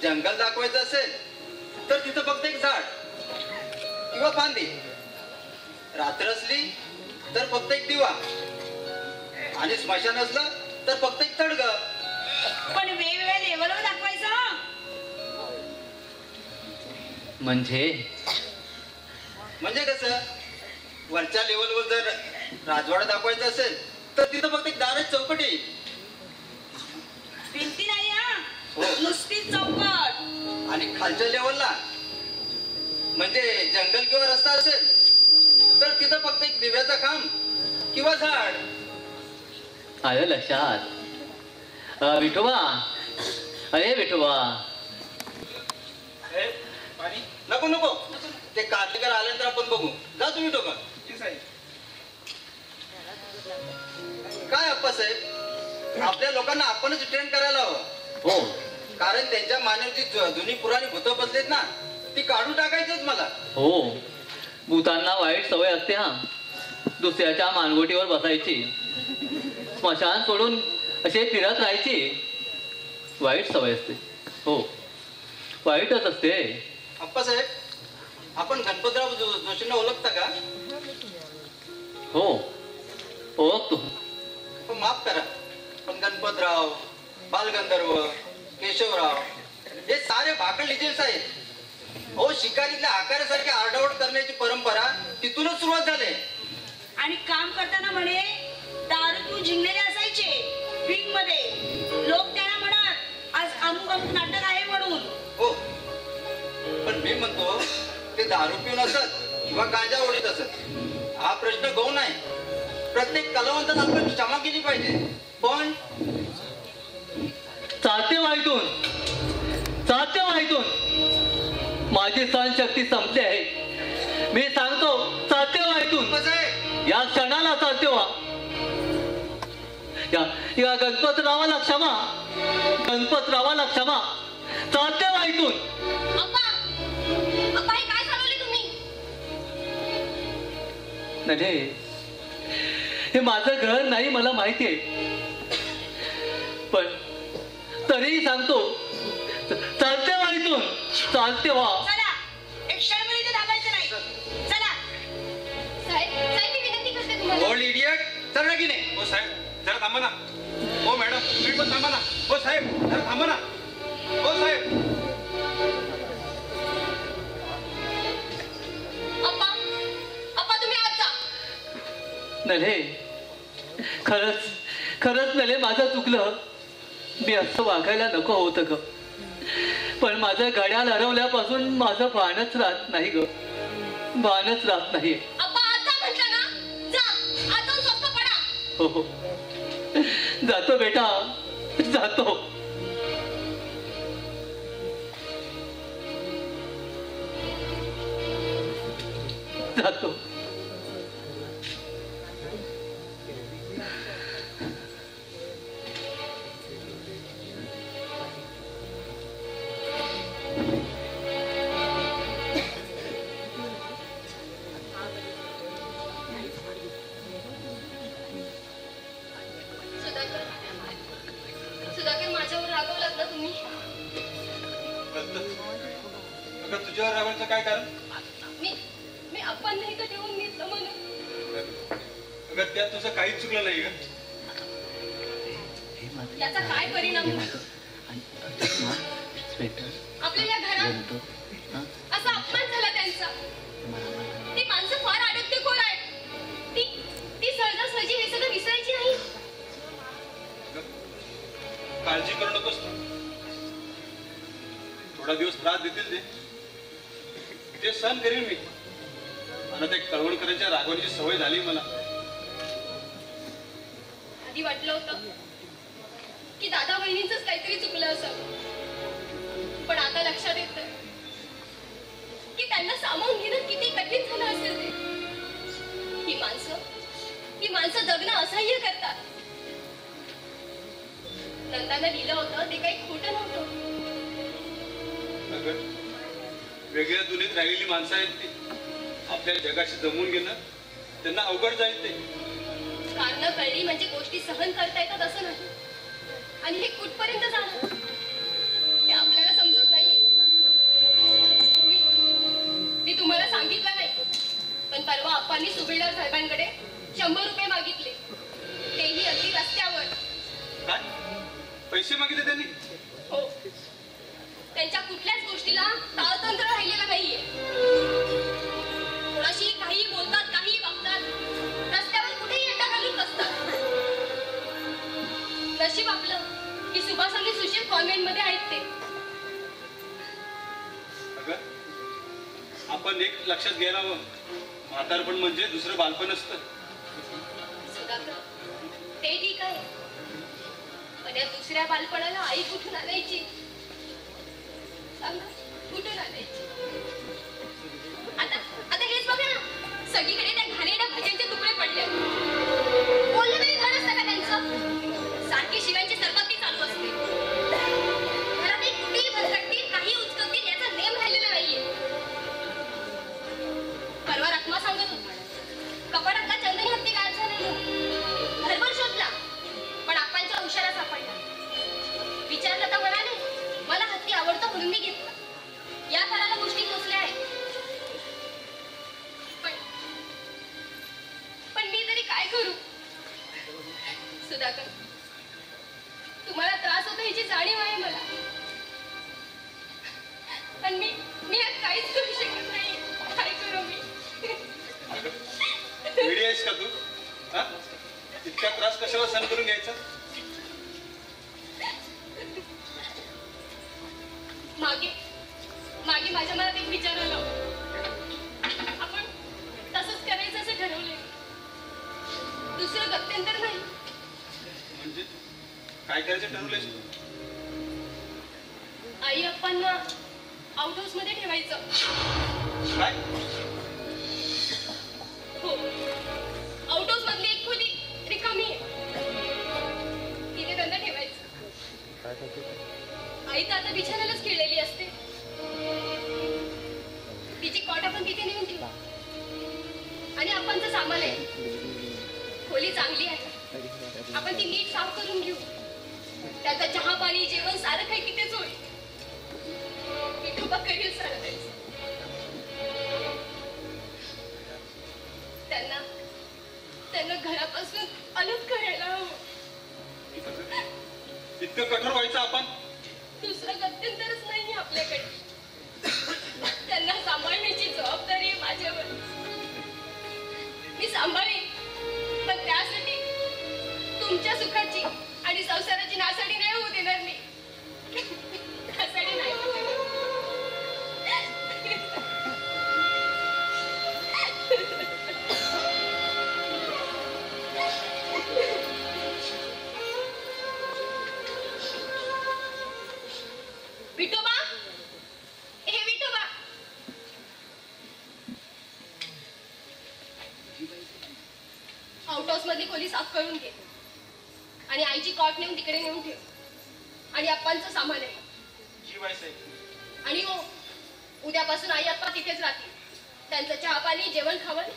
जंगल दाखवायचं असेल तर तिथं फक्त एक झाड किंवा फांदी. रात्र असली तर फक्त एक दिवा आणि स्मशान असलं तर फक्त एक तडगं. पण वेगवेगळ्या लेवलवर दाखवायचं. म्हणजे कसं वरच्या लेवलवर जर राजवाडा दाखवायचा असेल तर तिथं फक्त एक दाराची चौकटी. भिंती नाही हा, हो. नुसतीच चौकट. आणि खालच्या लेवलला म्हणजे जंगल किंवा रस्ता असेल तर तिथं फक्त एक दिव्याचा खांब किंवा झाड. आलं लक्षात. विठोबा, अरे विठोबा. नको नको ते कार्तिकर आल्यानंतर आपण बघू. जा तुम्ही डोकं. काय अप्पासाहेब आपल्या लोकांना आपणच ट्रेन करायला हवं. हो. कारण त्यांच्या मानवची जुनी पुराणी भूतं बसलेत ना, ती काढून टाकायचीच मला. हो भूतांना वाईट सवय असते हा, दुसऱ्याच्या मानगोटीवर बसायची, स्मशान सोडून असे फिरत राहायची. वाईट सवय असते. हो वाईटच असते. अप्पासाहेब आपण गणपतराव जोशींना ओळखता का? हो ओळखतो. माफ करा पण गणपतराव, बालगंधर्व, केशवराव हे सारे भाकड लिजेल्स आहेत. हो शिकारीतल्या आकारासारखे आरडाओरड करण्याची परंपरा तिथूनच सुरुवात झाली. आणि काम करताना म्हणे दारू पिऊन जिंकलेले असायचे विंग मध्ये. लोक त्यांना म्हणत आज अमुक अमुक नाटक आहे म्हणून. हो पण मी म्हणतो ते दारू पिऊन असत किंवा गांजा ओढीत असत हा प्रश्न गौण आहे. प्रत्येक कलावंतांना आपण क्षमा केली पाहिजे. पण चालते वाईटून माझी सहनशक्ती संपली आहे. मी सांगतो चालते वाईटून. या क्षणाला चालते व्हा. या गणपतरावाला क्षमा. चालते वाईटून. काय चालवले तुम्ही? नाही हे माझं घर नाही मला माहिती आहे, पण तरीही सांगतो चालते वाईटून. चालते व्हा. चला एक क्षणभर इथे थांबायचं नाही. चला साहेब मी विनंती करते तुम्हाला. ओल्ड इडियट चल की नाही. हो साहेब जरा थांबा ना. हो मॅडम तुम्ही पण थांबा ना. हो साहेब जरा थांबा ना. हो साहेब. अप्पा तुम्ही आज जा. नले खरंच नले माझं चुकलं. मी असं वागायला नको होतं ग, पण माझं घड्याळ हरवल्यापासून माझं भानच राहत नाही ग. अप्पा आज जा म्हटलं ना. जा आज जाऊन स्वस्त पडा. हो जातो बेटा जातो. काही माझ्यावर रागवलात ना तुम्ही? अगं तुझ्यावर रागायचं काय कारण? मी आपण नाही का ठेवून घेतलं म्हणून. अगं त्यात तुझं काहीच चुकलं नाही ग. याचा काय परिणाम होईल? आपल्या या घरात असा अपमान झाला त्यांचा. ती माणसं फार अडकतेखोर आहेत. ती सहजासहजी हे सगळं विसरायची नाही. काळजी करू नकोस तू. थोडा दिवस त्रास देतील ते सहन करीन मी. मला ते कळवण करायच्या रागवण्याची सवय झाली मला. आधी वाटलं होतं की दादा बहिणींचंच काहीतरी चुकलं असावं, पण आता लक्षात येतं की त्यांना सामावून घेणं किती कठीण झालं असेल ते. ही माणसं जगणं असह्य करतात. नंदानं लिहिलं होतं ते काही खोटं नव्हतं. वेगळ्या दुनियेत राहिलेली माणसं आहेत ती. आपल्या जगाशी जमून घेणं त्यांना अवघड जाईल ते. कारणं कळली म्हणजे गोष्टी सहन करता येतात असं नाही. आणि हे कुठपर्यंत जाणार ते आपल्याला समजत नाहीये. मी तुम्हाला सांगितलं नाही, पण परवा अप्पांनी सुभेदार साहेबांकडे 100 रुपये मागितले, तेही अगदी रस्त्यावर. काय पैसे मागितले त्यांनी? हो, त्यांच्या कुठल्याच गोष्टीला ताळतंत्र राहिलेलं नाहीये. कोणाशी काहीही बोलतात, काहीही वागतात, रस्त्यावर कुठेही अड्डा घालून बसतात. नशीब आपलं की सुभाष आणि सुशील कॉन्व्हेंट मध्ये आहेत ते. अगं आपण एक लक्षात घ्यायला हवं, म्हातारपण म्हणजे दुसरं बालपण असतं. सुधाकर, ते ठीक आहे, पण या दुसऱ्या बालपणाला आई कुठून आणायची? सांगा, कुठून आणायची? आता हेच बघा ना, सगळीकडे त्या घाणेरड्या भाज्यांचे तुकडे पडले. बोललं तरी घर असतं का त्यांचं? सारखी शिव्यांची सरबत्ती चालू असते. घरात एक कुठेही भरकटतील, काही उचकतील याचा नेम राहिलेला नाहीये. परवा रखमा सांगत होती, कपाटातला चंदनी हत्ती गायब झाला. घरभर शोधला, पण आप्पांच्या उशारा सापडला. विचारलं तर म्हणाले, मला हत्ती आवडतो म्हणून मी घेतला. या फळाला गोष्टी पोचल्या आहेत. पण मी तरी काय करू? सुधाकर, तुम्हाला त्रास होतो ह्याची जाणीव आहे मला, पण मी आज काहीच करू शकत नाही. काय करू मी? वेडी आहेस का तू? इतका त्रास कशाला सहन करून घ्यायचा? मागे माझ्या मनात एक विचार आला. आपण तसंच करायचं असं ठरवलंय. दुसरं गत्यंतर नाही. म्हणजे काय करायचं ठरवलंयस तू? आई अप्पांना आउट हाऊस मध्ये ठेवायचं. काय? हो, आउट हाऊस मधली एक खोली रिकामी आहे, तिथे त्यांना ठेवायचं. आई तर आता बिछाण्यालाच खेळलेली असते. तिची कॉट आपण तिथे नेऊन ठेवू. आणि आपणचं सामान आहे, खोली चांगली आहे, आपण ती नीट साफ करून घेऊ. त्याचा चहा पाणी जेवण सारं काही तिथेच होईल. विठोबा करील सारं त्याचं. त्यांना घरापासून अलग करायला हवं. इतकं कठोर व्हायचं आपण? दुसरं गत्यंतरच नाही आपल्याकडे. त्यांना सांभाळण्याची जबाबदारी आहे माझ्यावर. मी सांभाळेन, पण त्यासाठी तुमच्या सुखाची आणि संसाराची नासाडी नाही होऊ देणार मी. नासाडी नाही होऊ देणार. विठोबा, हे विठोबा, आउट हाऊस मधली खोली साफ करून घे आणि आईची कॉट नेऊन तिकडे नेऊन ठेव. आणि अप्पांचं सामान आहे. जी बाईसाहेब. आणि हो, उद्यापासून आई अप्पा तिथेच राहतील. त्यांचं चहा पाणी जेवण खावण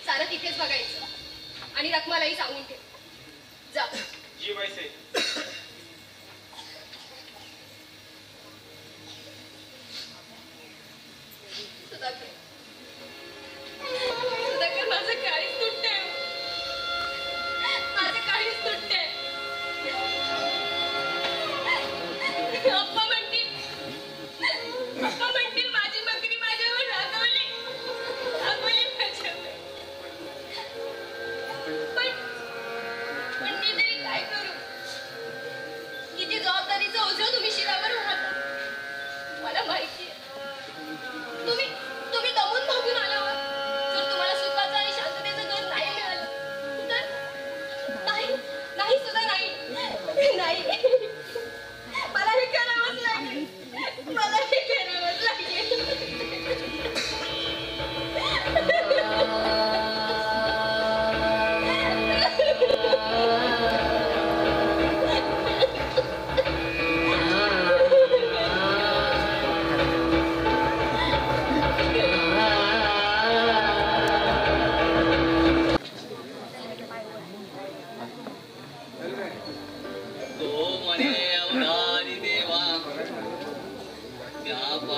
सारं तिथेच बघायचं. आणि रखमालाही सांगून ठेव. जा. जी बाईसाहेब.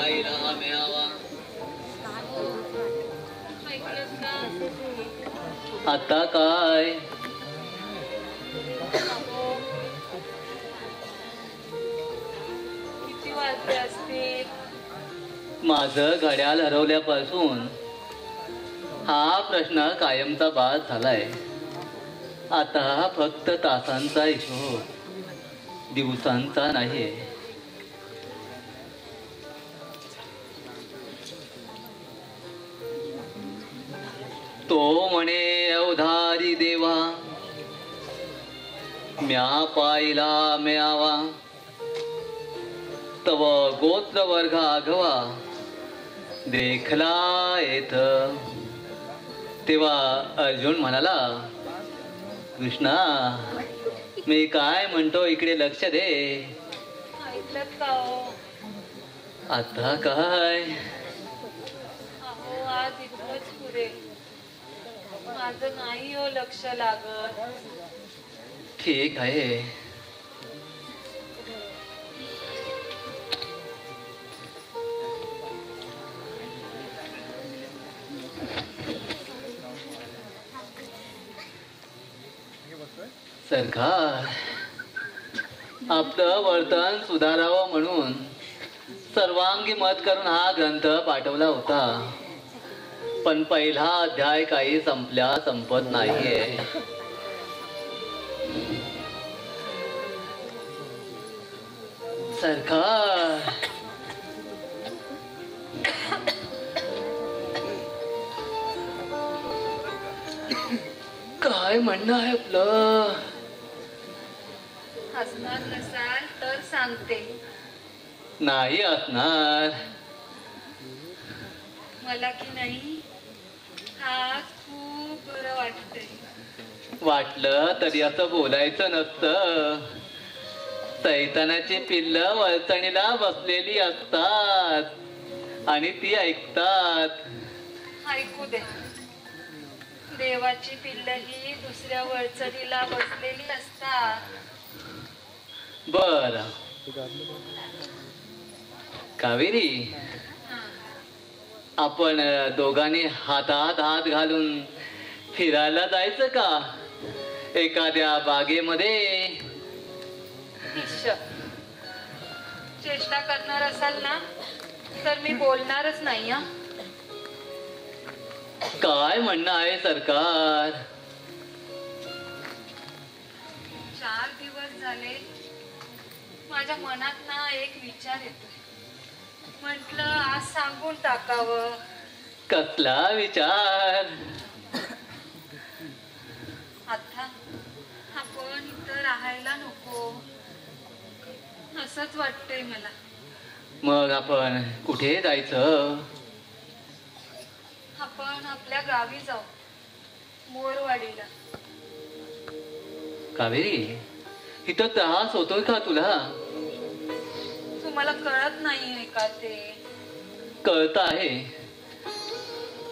पाहिला मिळावा. ऐकलंस का? आता काय? किती वाजले असतील? माझं घड्याळ हरवल्यापासून हा प्रश्न कायमचा बाद झालाय. आता फक्त तासांचा हिशोब, दिवसांचा नाही. तो म्हणे अवधारी देवा, म्या पाहिला मिळावा, तव गोत्र वर्ग आघवा देखला येथ. तेव्हा अर्जुन म्हणाला, कृष्णा मी काय म्हणतो इकडे लक्ष दे. ऐकलं का हो? आता काय? अहो आज इथलंच पुरे, माझं नाही हो लक्ष लागत. ठीक आहे. सरकार आपलं वर्तन सुधारावं म्हणून सर्वांगी मत करून हा ग्रंथ पाठवला होता, पण पहिला अध्याय काही संपत नाहीये. सरकार काय म्हणणं आहे आपलं? हसणार नसाल तर सांगते. नाही असणार. मला की नाही आज खूप बरं वाटतंय. वाटलं तरी असं बोलायचं नसतं. सैतानाची पिल्लं वळचणीला बसलेली असतात आणि ती ऐकतात. ऐकू दे. देवाची पिल्लही दुसऱ्या वळचणीला बसलेली असतात. बर कावेरी, आपण दोघांनी हातात हात घालून फिरायला जायचं का एखाद्या बागेमध्ये? चेष्टा करणार असाल ना तर मी बोलणारच नाही. हा काय म्हणणं आहे सरकार? 4 दिवस झाले माझ्या मनात ना एक विचार येतोय. म्हटलं आज सांगून टाकावं. कसला विचार? आता आपण इथं राहायला नको असंच वाटतंय मला. मग आपण कुठे जायचं? आपण आपल्या गावी जाऊ, मोरवाडीला. कावेरी, इथं त्रास होतोय का तुला? तुम्हाला कळत नाहीये का ते? कळत आहे.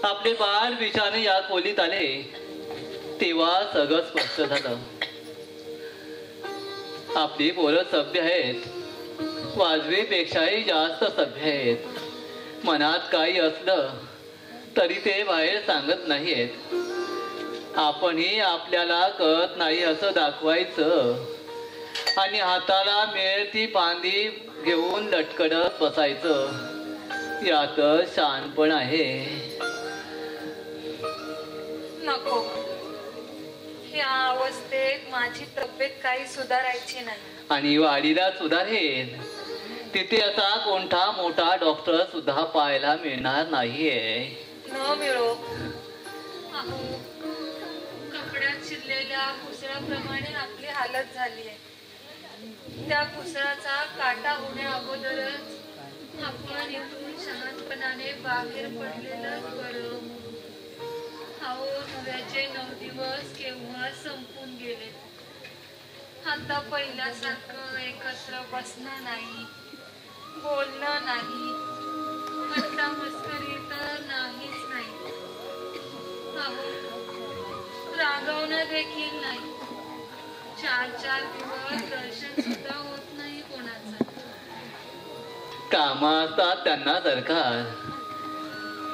आपले बाळ विषाने या खोलीत आले तेव्हा सगळं स्पष्ट झालं. आपली पोरं सभ्य आहेत, वाजवेपेक्षाही जास्त सभ्य आहेत. मनात काही असलं तरी ते बाहेर सांगत नाहीत. आपणही आपल्याला कळत नाही असं दाखवायचं आणि हाताला मिळेल ती फांदी घेऊन लटकडत बसायचं. यात शहाणपण आहे. नको. या अवस्थेत माझी तब्येत काही सुधारायची नाही. आणि वाडीला सुधारेल तिथे असा कोणता मोठा डॉक्टर सुद्धा पाहायला मिळणार नाहीये. न मिळो. अहो, कपड्यात शिरलेल्या कुसळाप्रमाणे आपली हालत झाली आहे. त्या कुसळाचा काटा होण्या अगोदरच आपण इथून शहाणपणाने बाहेर पडलेलं बरं. अहो, नव्याचे 9 दिवस केव्हा संपून गेले. आता पहिल्यासारखं एकत्र बसणं नाही, बोलणं नाही, मस्ता मस्करी तर नाहीच नाही. अहो, रागवणं देखील नाही. 4 दिवस दर्शन सुद्धा होत नाही कोणाचं. कामा असतात त्यांना सरकार,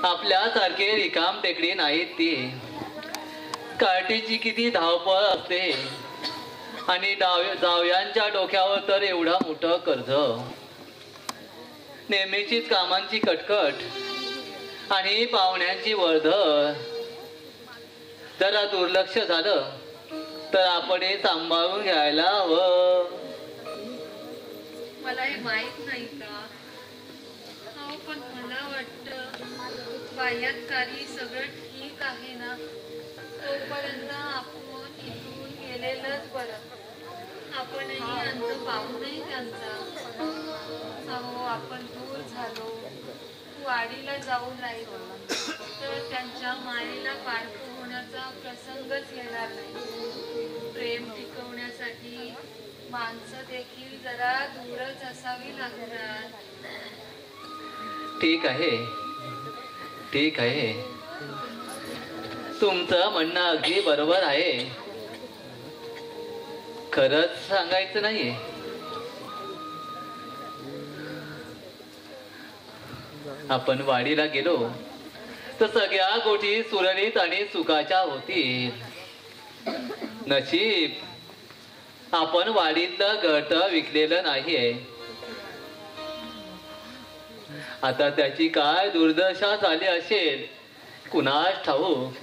आपल्यासारखे रिकाम टेकडी नाहीत ती. कार्टीची किती धावपळ असते आणि जावयांच्या डोक्यावर तर एवढा मोठं कर्ज. नेहमीचीच कामांची कटकट आणि पाहुण्यांची वर्दळ. जरा दुर्लक्ष झालं तर आपण हे सांभाळून घ्यायला हवं. मला हे माहित नाही का? हो, पण मला वाटतं बाह्यातकारी सगळं ठीक आहे ना, तोपर्यंत आपण इथून गेलेलंच बरं. आपणही अंत पाहू नये त्यांचा. अहो, आपण दूर झालो, वाडीला जाऊन राहिलो तर त्यांच्या मायेला पारखं होण्याचा प्रसंगच येणार नाही. प्रेम टिकवण्यासाठी माणसं देखील जरा दूरच असावी लागतात. ठीक आहे, ठीक आहे, तुमचं म्हणणं अगदी बरोबर आहे. खरंच सांगायचं नाहीये, आपण वाडीला गेलो तर सगळ्या गोष्टी सुरळीत आणि सुखाच्या होतील. नशीब आपण वाडीतलं घट विकलेलं नाहीये. आता त्याची काय दुर्दशा झाली असेल कुणास ठाऊक.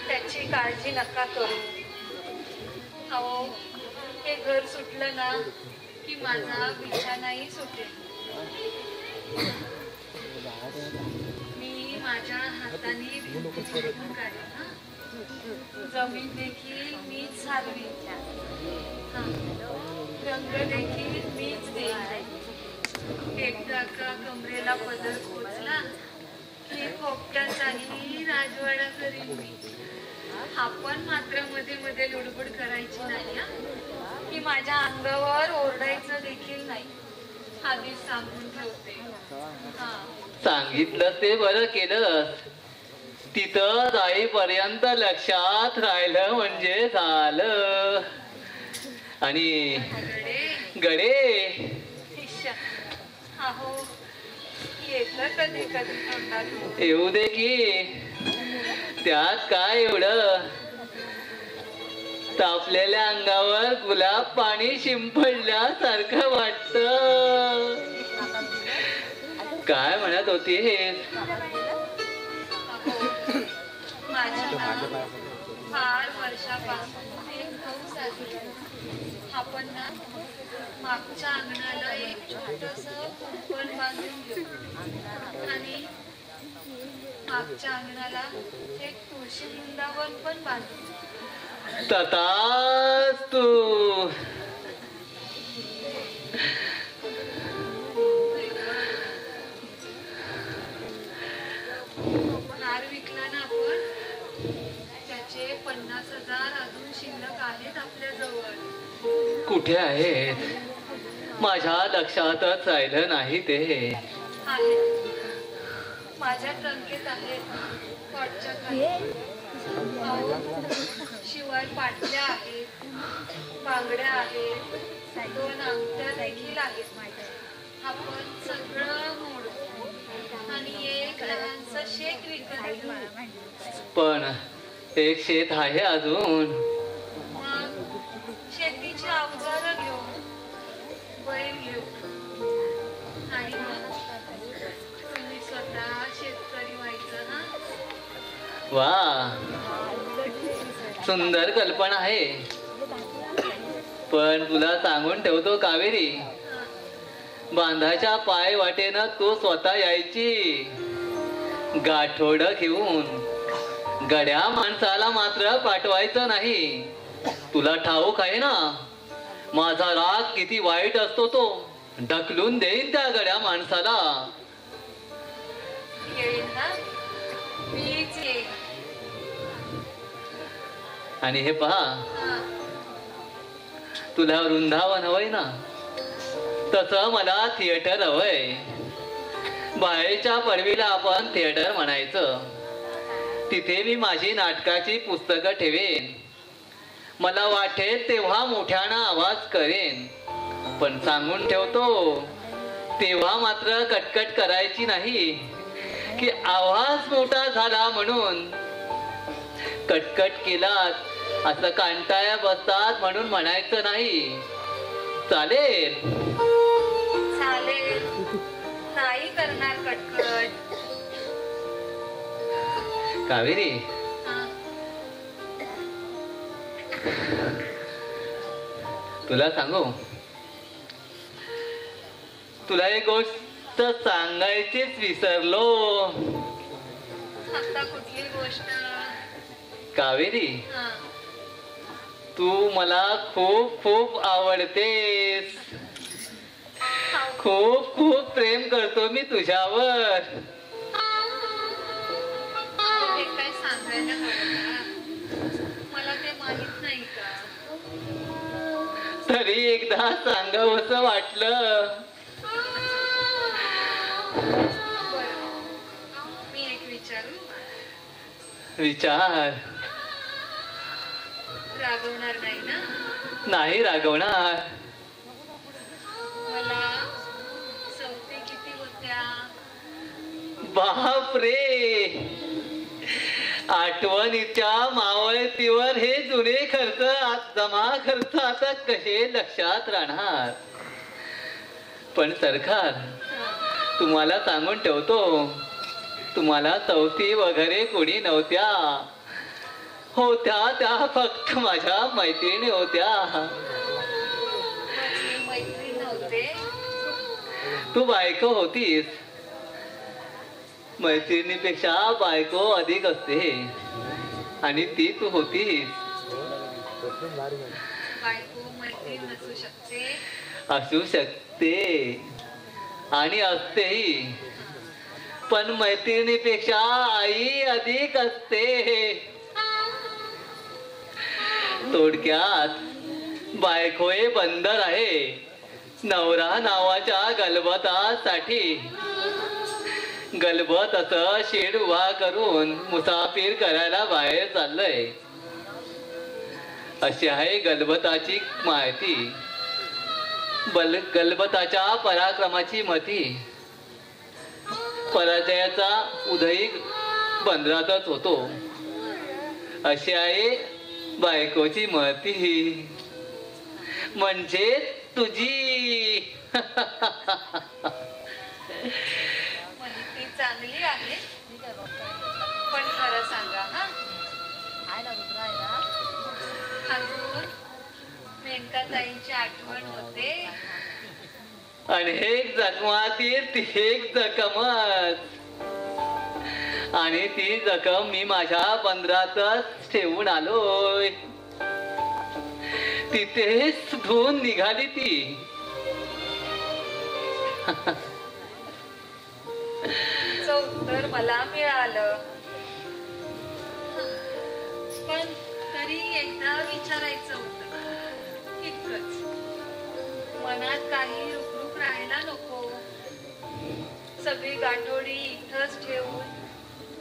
त्याची काळजी नका करू. अहो, हे घर सुटलं ना की माझा बिछानाही सुटेल. मी माझ्या हाताने भिंती लिहून काढेन. जमीन देखील मीच सारवी, रंग देखील मीच देईन. एकदा का कमरेला पदर पोचला की खोपट्याचाही राजवाडा करीन मी. आपण मात्र मध्ये मध्ये लुडबुड करायची नाही की माझ्या अंगावर ओरडायचं देखील नाही. आधीच सांगून ठेवते. सांगितलं ते बरं केलं. तिथं जाईपर्यंत लक्षात राहिलं म्हणजे झालं. आणि गडे अहो, येतं कधी कधी तोंडात. येऊ दे की, त्यात काय एवढं. तापलेल्या अंगावर गुलाब पाणी शिंपडल्यासारखं वाटत. काय म्हणत होती हे? फार वर्षापासून एक हौस आहे. आपण ना मागच्या अंगणाला एक छोटस कुंपण बांधून घेऊ आणि मागच्या अंगणाला एक तुळशी वृंदावन पण बांधू. तथास्तु. हार विकला ना आपण, त्याचे 50,000 अजून शिल्लक आहेत आपल्या जवळ. कुठे आहेत? माझ्या लक्षातच राहिलं नाही ते. आहेत, माझ्या ट्रंकेत आहेत. पॉटच्या खाली. शिवाय पाटल्या आहेत, बांगड्या आहेत, 2 अंगठ्या देखील आहेत. आपण सगळं मोडू आणि एक लहानसा शेत विकत घेऊ. पण एक शेत आहे अजून. मग शेतीची अवजारं घेऊ, बैल घेऊ आणि मग तुम्ही स्वतः शेतकरी व्हायचं. ना वा, सुंदर कल्पना आहे. पण तुला सांगून ठेवतो कावेरी, बांधाच्या पाय वाटेनं तू स्वतः यायची गाठोड घेऊन. गड्या माणसाला मात्र पाठवायचं नाही. तुला ठाऊक आहे ना माझा राग किती वाईट असतो. तो ढकलून देईन त्या गड्या माणसाला. येईन ना, मीच येईन. आणि हे पहा, तुला वृंदावन हवंय ना, तसं मला थिएटर हवंय. बाहेरच्या पडवीला आपण थिएटर म्हणायचं. तिथे मी माझी नाटकाची पुस्तकं ठेवेन. मला वाटेल तेव्हा मोठ्यानं आवाज करेन. पण सांगून ठेवतो, तेव्हा मात्र कटकट करायची नाही की आवाज मोठा झाला म्हणून. कटकट केलात असं कांटाळ्या बसतात म्हणून म्हणायचं नाही. चालेल? चालेल, नाही करणार कटकट. कावेरी, तुला सांगू, तुला एक गोष्ट सांगायचीच विसरलो. आता कुठली गोष्ट? कावेरी, तू मला खूप खूप आवडतेस. खूप खूप प्रेम करतो मी तुझ्यावर. हे काय सांगायला मला ते माहित नाही का? तरी एकदा सांगावंसं वाटलं. मी एक विचारू? विचार. रागवणार नाही ना? नाही रागवणार. मला चौथी किती होत्या? बाप रे, आठवणीच्या मावळतीवर हे जुने खर्च जमा खर्च आता कसे लक्षात राहणार. पण सरकार, तुम्हाला सांगून ठेवतो, तुम्हाला चौथी वगैरे कोणी नव्हत्या. होत्या त्या फक्त माझ्या मैत्रिणी होत्या. मैत्रीण नव्हते? तू बायको होतीस. मैत्रिणीपेक्षा बायको अधिक असते आणि ती तू होतीस. बायको मैत्रीण असू शकते? असू शकते आणि असतेही, पण मैत्रिणीपेक्षा आई अधिक असते. थोडक्यात बायको हे बंदर आहे नवरा नावाच्या गलबतासाठी. गलबत असं शेड उभा करून मुसाफिर करायला बाहेर चाललंय. अशी आहे गलबताची माहिती. गलबताच्या पराक्रमाची मती. पराजयाचा उदयी बंदरातच होतो. अशी आहे बायकोची महती. म्हणजे तुझी. ती चांगली आहे, पण खरं सांगा हा, अजून मेनकाताईंची आठवण होते? अनेक जखमातील ती एक जखमच. आणि ती जखम मी माझ्या बंदरातच ठेवून आलोय. तिथेच धुवून निघाली ती. उत्तर मला मिळालं, पण तरी एकदा विचारायचं होतं. इतकंच. मनात काही रुखरुख राहायला नको. सगळी गाठोडी इथंच ठेवून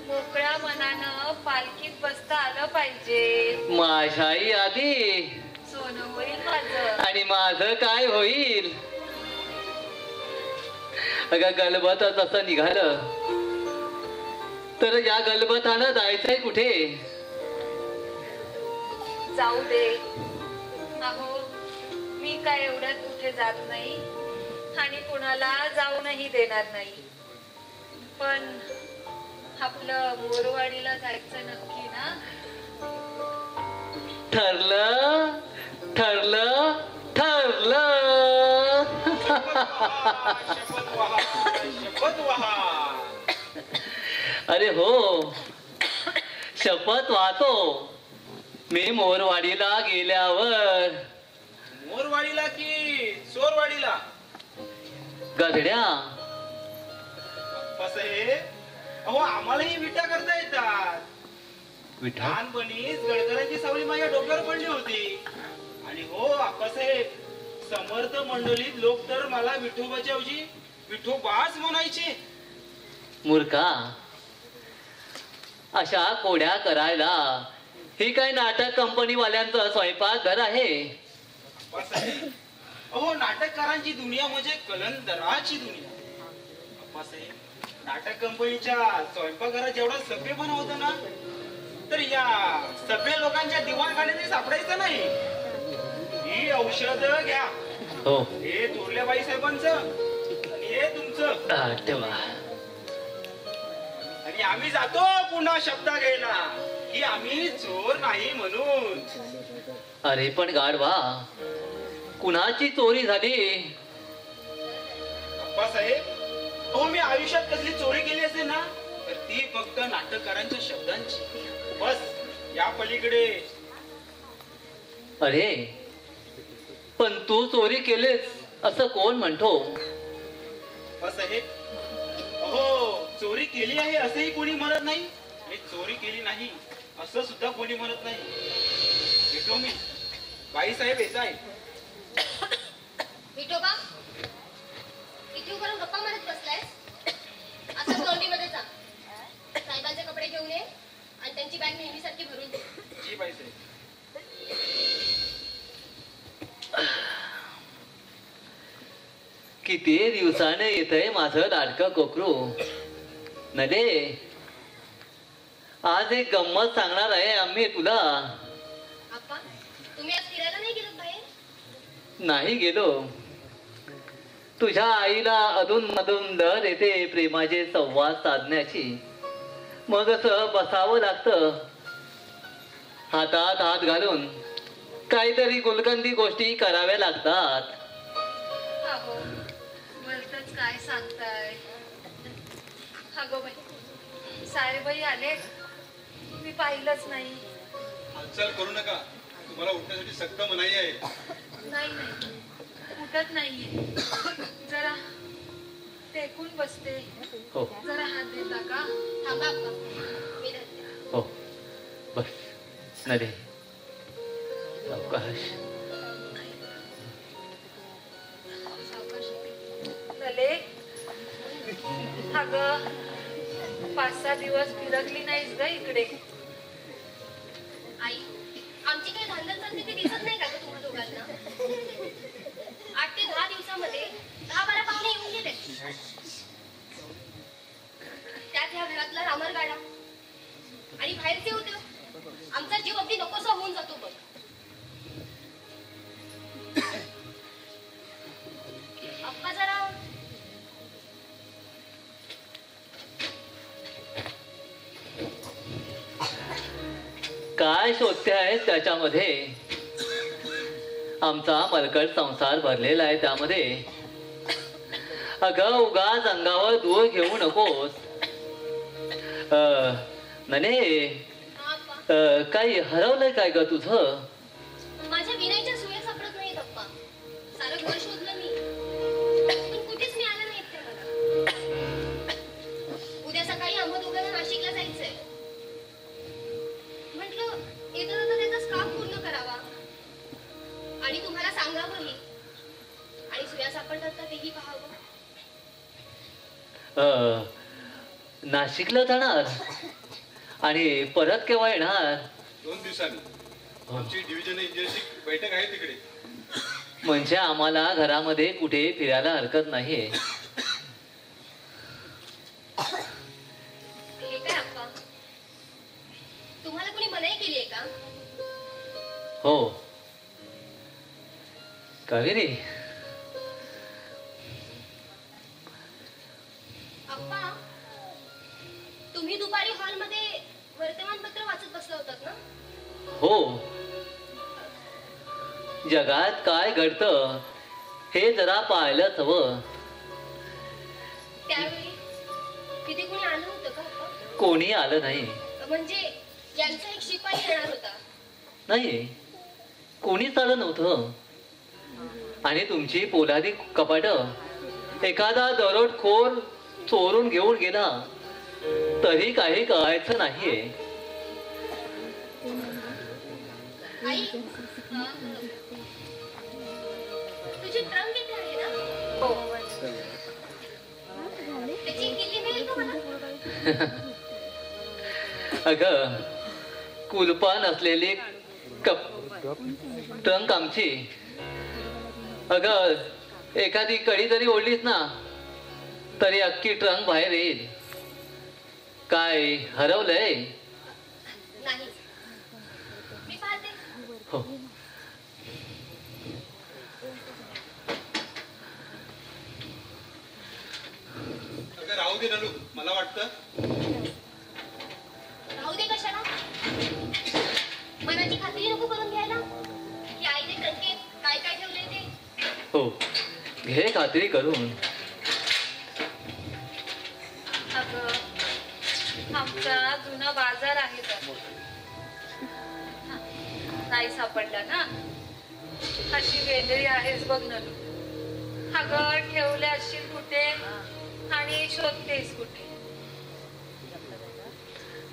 मोकळ्या मनानं पालखीत बसता आलं पाहिजे. माझ्याही आधी सोनं होईल माझं. आणि माझं काय होईल? अगं गलबतच असं निघालं तर या गलबतानं जायचंय कुठे? जाऊ दे. अहो, मी काय एवढ्यात कुठे जात नाही आणि कुणाला जाऊनही देणार नाही. पण आपलं मोरवाडीला जायचं नक्की ना? ठरलं ठरलं ठरलं. अरे हो, शपथ वाहतो. मी मोरवाडीला गेल्यावर. मोरवाडीला की चोरवाडीला? गधड्या, कसं आहे, अहो आम्हालाही विटा करता येतात. विठा लहानपणीच गडकरांची सावली माझ्या डोक्यावर पडली होती. आणि हो कसं आहे, समर्थ मंडळीत लोक तर मला विठोबाच्या ऐवजी विठोबाच म्हणायचे. मूर्खा, अशा कोड्या करायला ही काय नाटक कंपनी वाल्यांचं स्वयंपाक घर आहे? अहो नाटककारांची दुनिया म्हणजे कलंदराची दुनिया. अप्पासाहेब, नाटक कंपनीच्या स्वयंपाकघरात जेवढा सभ्यपणा होता ना, तर या सभ्य लोकांच्या दिवाणखान्यात सापडायचं नाही. ही औषध घ्या. हो. हे थोरल्या बाई साहेबांचं आणि हे तुमचं. तेव्हा आणि आम्ही जातो पुन्हा शब्द घ्यायला की आम्ही चोर नाही म्हणून. अरे पण गाढवा, कुणाची चोरी झाली? अप्पासाहेब, अहो मी आयुष्यात कसली चोरी केली असेल ना, तर ती फक्त नाटककारांच्या शब्दांची. बस, या पलीकडे. अरे पण तू चोरी केलीस असं कोण म्हणतो? अप्पासाहेब, अहो चोरी केली आहे असंही कोणी म्हणत नाही, मी चोरी केली नाही असं सुद्धा कोणी म्हणत नाही. भेटो मी बाईसाहेब येत आहे. विठोबा, इथे उभारून गप्पा मारत बसलायस? आता तोंडीमध्ये जा. साहेबांचे कपडे घेऊन ये आणि त्यांची बॅग नेहमीसारखी भरून दे. जी बाईसाहेब. किती दिवसाने येतंय माझं लाडकं कोकरू. नदे, आज एक गंमत सांगणार आहे आम्ही तुला. आप्पा, तुम्ही आज फिरायला नाही गेलात बाहेर? नाही गेलो. तुझ्या आईला अधून मधून दर येते प्रेमाचे संवाद साधण्याची. मग असं बसावं लागतं हातात हात घालून. काहीतरी गुलकंदी गोष्टी कराव्या लागतात. अहो, भलतंच काय सांगताय. अगो बाई, साहेबाई आले, मी पाहिलंच नाही. हालचाल करू नका, तुम्हाला उठण्यासाठी सक्त मनाई आहे. नाही नाही, उठत नाहीये. जरा टेकून बसते. हो जरा हात देता का? थांबा आप्पा, मी धरते. हो, बस. नदे, सावकाश. नले, अगं 5-6 दिवस फिरकली नाहीस ग इकडे. आई, आमची काही धांदल चालते ते दिसत नाही का ग तुम्हा दोघांना? 8 ते 10 दिवसामध्ये 10-12 पाहुणे येऊन गेले. त्यात ह्या घरातला रामर गाडा आणि बाहेरचे होते. आमचा जीव अगदी नकोसा होऊन जातो बघ. अप्पा जरा काय शोधते आहेस त्याच्यामध्ये? आमचा मलकट संसार भरलेला आहे त्यामध्ये. अगं उगाच अंगावर धूळ घेऊ नकोस. नने, हा अप्पा, काही हरवलंय काय ग तुझं? माझ्या विनायच्या सुया सापडत नाहीत अप्पा. सारं घर शोधलं मी, पण कुठेच मिळालं नाहीत ते मला. उद्या सकाळी आम्हा दोघांना नाशिकला जायचंय. म्हटलं येता जाता त्याचाच काम पूर्ण करावा आणि तुम्हाला सांगावंही. आणि सुया सापडतात का तेही पाहावं. नाशिकला जाणार आणि परत केव्हा येणार? 2 दिवसांनी आमची डिव्हिजन इंजिनियरची बैठक आहे तिकडे. म्हणजे आम्हाला घरामध्ये कुठे फिरायला हरकत नाहीये. हे काय अप्पा, तुम्हाला कोणी मनाई केली आहे का? हो कावेरी, अप्पा, तुम्ही दुपारी हॉलमध्ये वर्तमानपत्र वाचत बसला होतात ना? हो. जगात काय घडतं हे जरा पाहायलाच हवं. त्यावेळी तिथे कोणी आलं होतं का अप्पा? कोणी आलं नाही. म्हणजे यांचा एक शिपाई येणार होता. नाही, कोणीच आलं नव्हतं. आणि तुमची पोलादी कपाट एखादा दरोडखोर चोरून घेऊन गेला तरी काही कळायचं नाहीये. आई, तुझी ट्रंक इथे आहे ना? हो. त्याची किल्ली मिळेल का मला? अगं कुलपा नसलेली ट्रंक आमची अगं एखादी कडी जरी ओढलीस ना तरी अख्खी ट्रंक बाहेर येईल. काय हरवलंय? नाही, मी पाहते. हो. अगं राहू दे नलू, मला वाटतं. राहू दे कशाला? मनाची खात्री नको करून घ्यायला की आईने टंकेत काय काय ठेवलंय ते. हो, घे खात्री करून. अगं आमचा जुना बाजार आहे तर नाही सापडला ना. अशी वेगळी आहेस बघ ना तू. अगं ठेवले असशील कुठे आणि शोधतेस कुठे.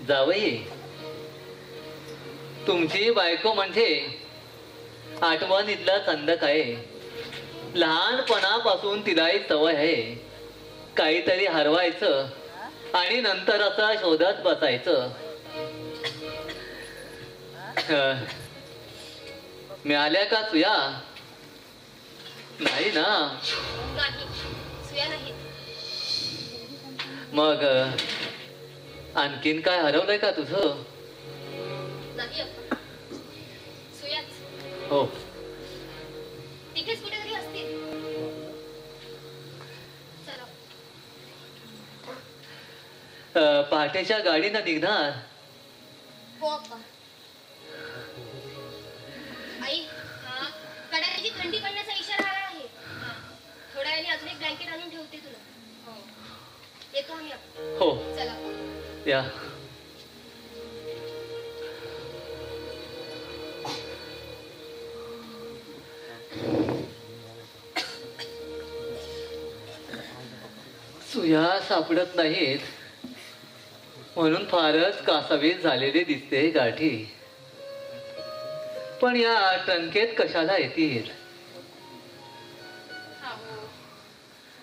जावई, तुमची बायको म्हणजे आठवणीतला खंदक आहे. लहानपणापासून तिलाही सवय आहे काहीतरी हरवायचं आणि नंतर असं शोधत बसायचं. मिळाल्या का सुया? नाही ना. नाही, सुया नाही. मग आणखीन काय हरवलंय का तुझं? नाही अप्पा, सुयाच. हो. तिथेच कुठेतरी असतील. चला. पहाटेच्या गाडीनं निघणार. हो अप्पा. आई, कडाक्याची थंडी पडण्याचा इशारा आला आहे. थोड्या वेळाने अजून एक ब्लँकेट आणून ठेवते तुला. येतो आम्ही अप्पा. हो. चला. या. सुया सापडत नाहीत म्हणून फारच कासावीस झालेली दिसते गाठी. पण या टंकेत कशाला येतील?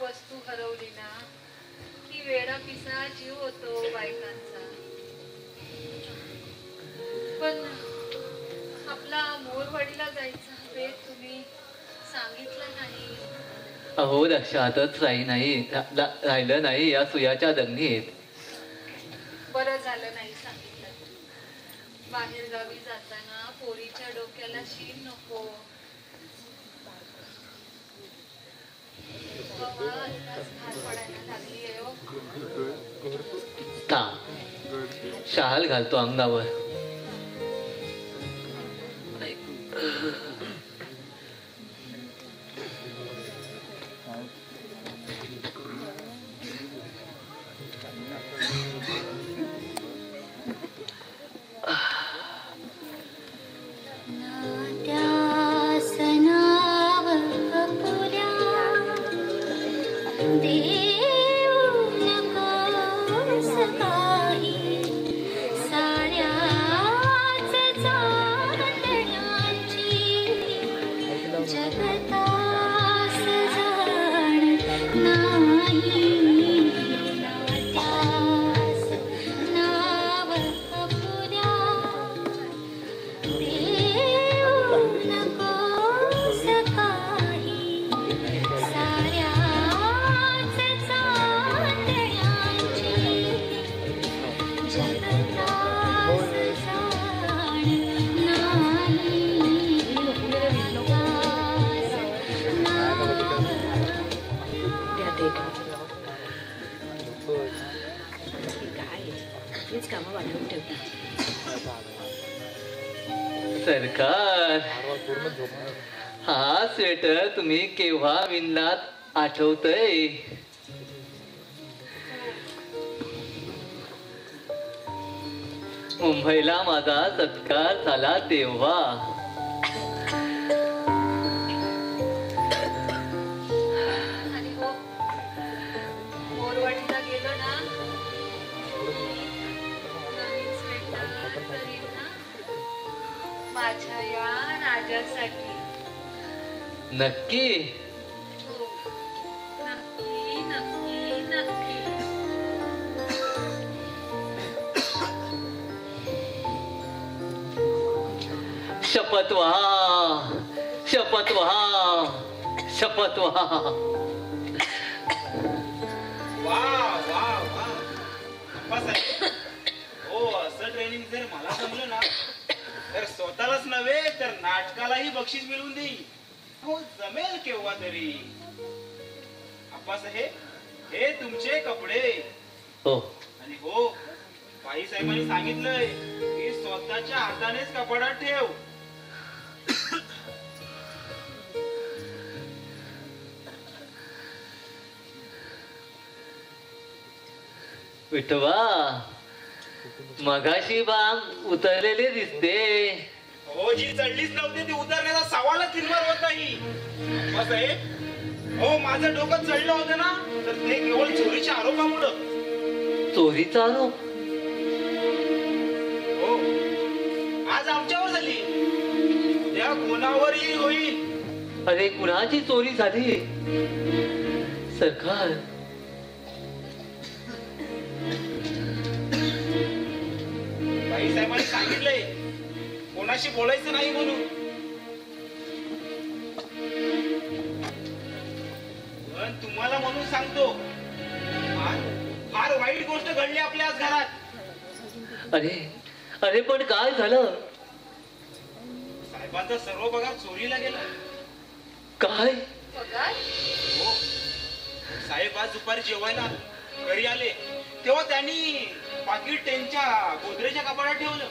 वस्तू हरवली ना की वेडा पिसा जीव होतो बायकांचा. पण आपला मोरवाडीला जायचा बेत तुम्ही सांगितलं नाही. अहो, लक्षातच राहिलं नाही या सुयाच्या दंगलीत. बरं झालं नाही सांगितलं. बाहेर गावी जाताना पोरीच्या डोक्याला शीन नको. शाल घालतो अंगावर. सरकार, हा स्वेटर तुम्ही केव्हा विणलात आठवतंय? मुंबईला माझा सत्कार झाला तेव्हा. मोरवाडीला गेलो ना नवीन स्वेटर तरी ना माझ्या या राजासाठी. नक्की? हो, नक्की नक्की नक्की. शपथ वहा, शपथ वहा, शपथ वा वा वा वा अप्पासाहेब, हो असं ट्रेनिंग जर मला जमलं ना तर स्वतःलाच नव्हे तर नाटकालाही बक्षीस मिळवून देईल. हो जमेल केव्हा तरी. अप्पासाहेब हे तुमचे कपडे. हो आणि हो बाई साहेबांनी सांगितलंय की स्वतःच्या हातानेच कपाडात ठेव. विठोबा मगाशी बांग उतरलेले दिसते. हो जी चढलीच नव्हती ती उतरण्याचा सवालच निर्माण होत नाही. अप्पासाहेब हो माझं डोकं चढलं होतं ना तर ते केवळ चोरीच्या आरोपामुळं. चोरीचा आरोप? हो आज आमच्यावर झाली, उद्या कोणावरही होईल. अरे कुणाची चोरी झाली? सरकार बाई साहेबांनी सांगितलंय कोणाशी बोलायचं नाही म्हणून. पण तुम्हाला म्हणून सांगतो फार वाईट गोष्ट घडली आपल्या आज घरात. अरे अरे पण काय झालं? साहेबांचा सर्व पगार चोरीला गेला. काय? पगार? हो साहेब आज दुपारी जेवायला घरी आले तेव्हा त्यांनी पाकिट त्यांच्या गोदरेच्या कपाटात ठेवलं.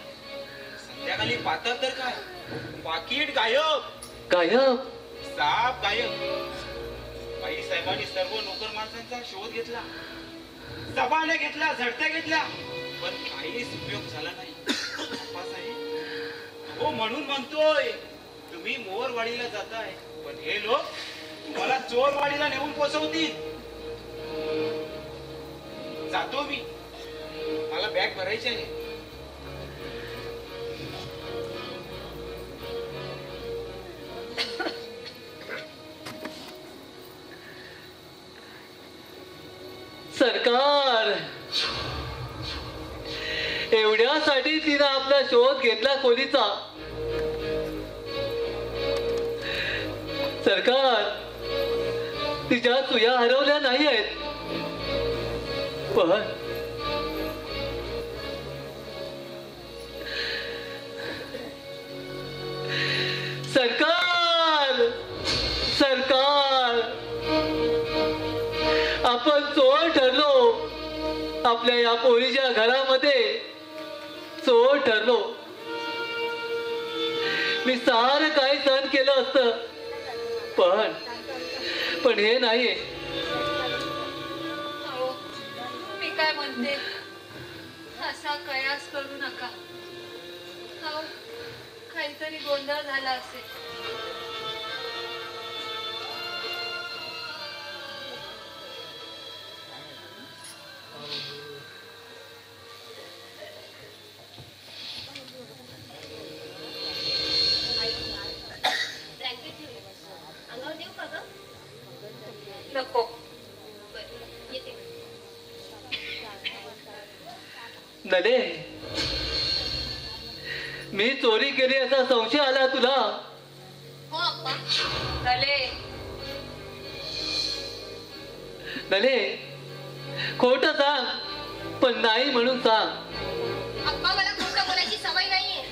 संध्याकाळी पाहतात तर काय पाकिट गायब. गायब? साप गायब. बाई साहेबांनी सर्व नोकर माणसांचा शोध घेतला, सभाने घेतला, झडत्या घेतल्या, पण काहीच उपयोग झाला नाही. अप्पासाहेब हो म्हणून म्हणतोय तुम्ही मोरवाडीला जाताय पण हे लोक तुम्हाला चोरवाडीला नेऊन पोचवतील. जातो मी, मला बॅग भरायची आहे. सरकार एवढ्यासाठी तिनं आपला शोध घेतला खोलीचा. सरकार तिच्या सुया हरवल्या नाही आहेत. पण सरकार सरकार आपण चोर ठरलो. आपल्या या पोरीच्या घरामध्ये चोर ठरलो. मी सारं काही सहन केलं असतं पण हे नाही. अहो, मी काय म्हणते असा कयास करू नका. अहो, काहीतरी गोंधळ झाला असेल. अंगावर देऊ का ग? नको. बरं, येते. नले मी चोरी केली असा संशय आला तुला? हो अप्पा. नले नले खोट सांग पण नाही म्हणून सांग. अप्पा मला खोटं बोलायची सवय नाहीये.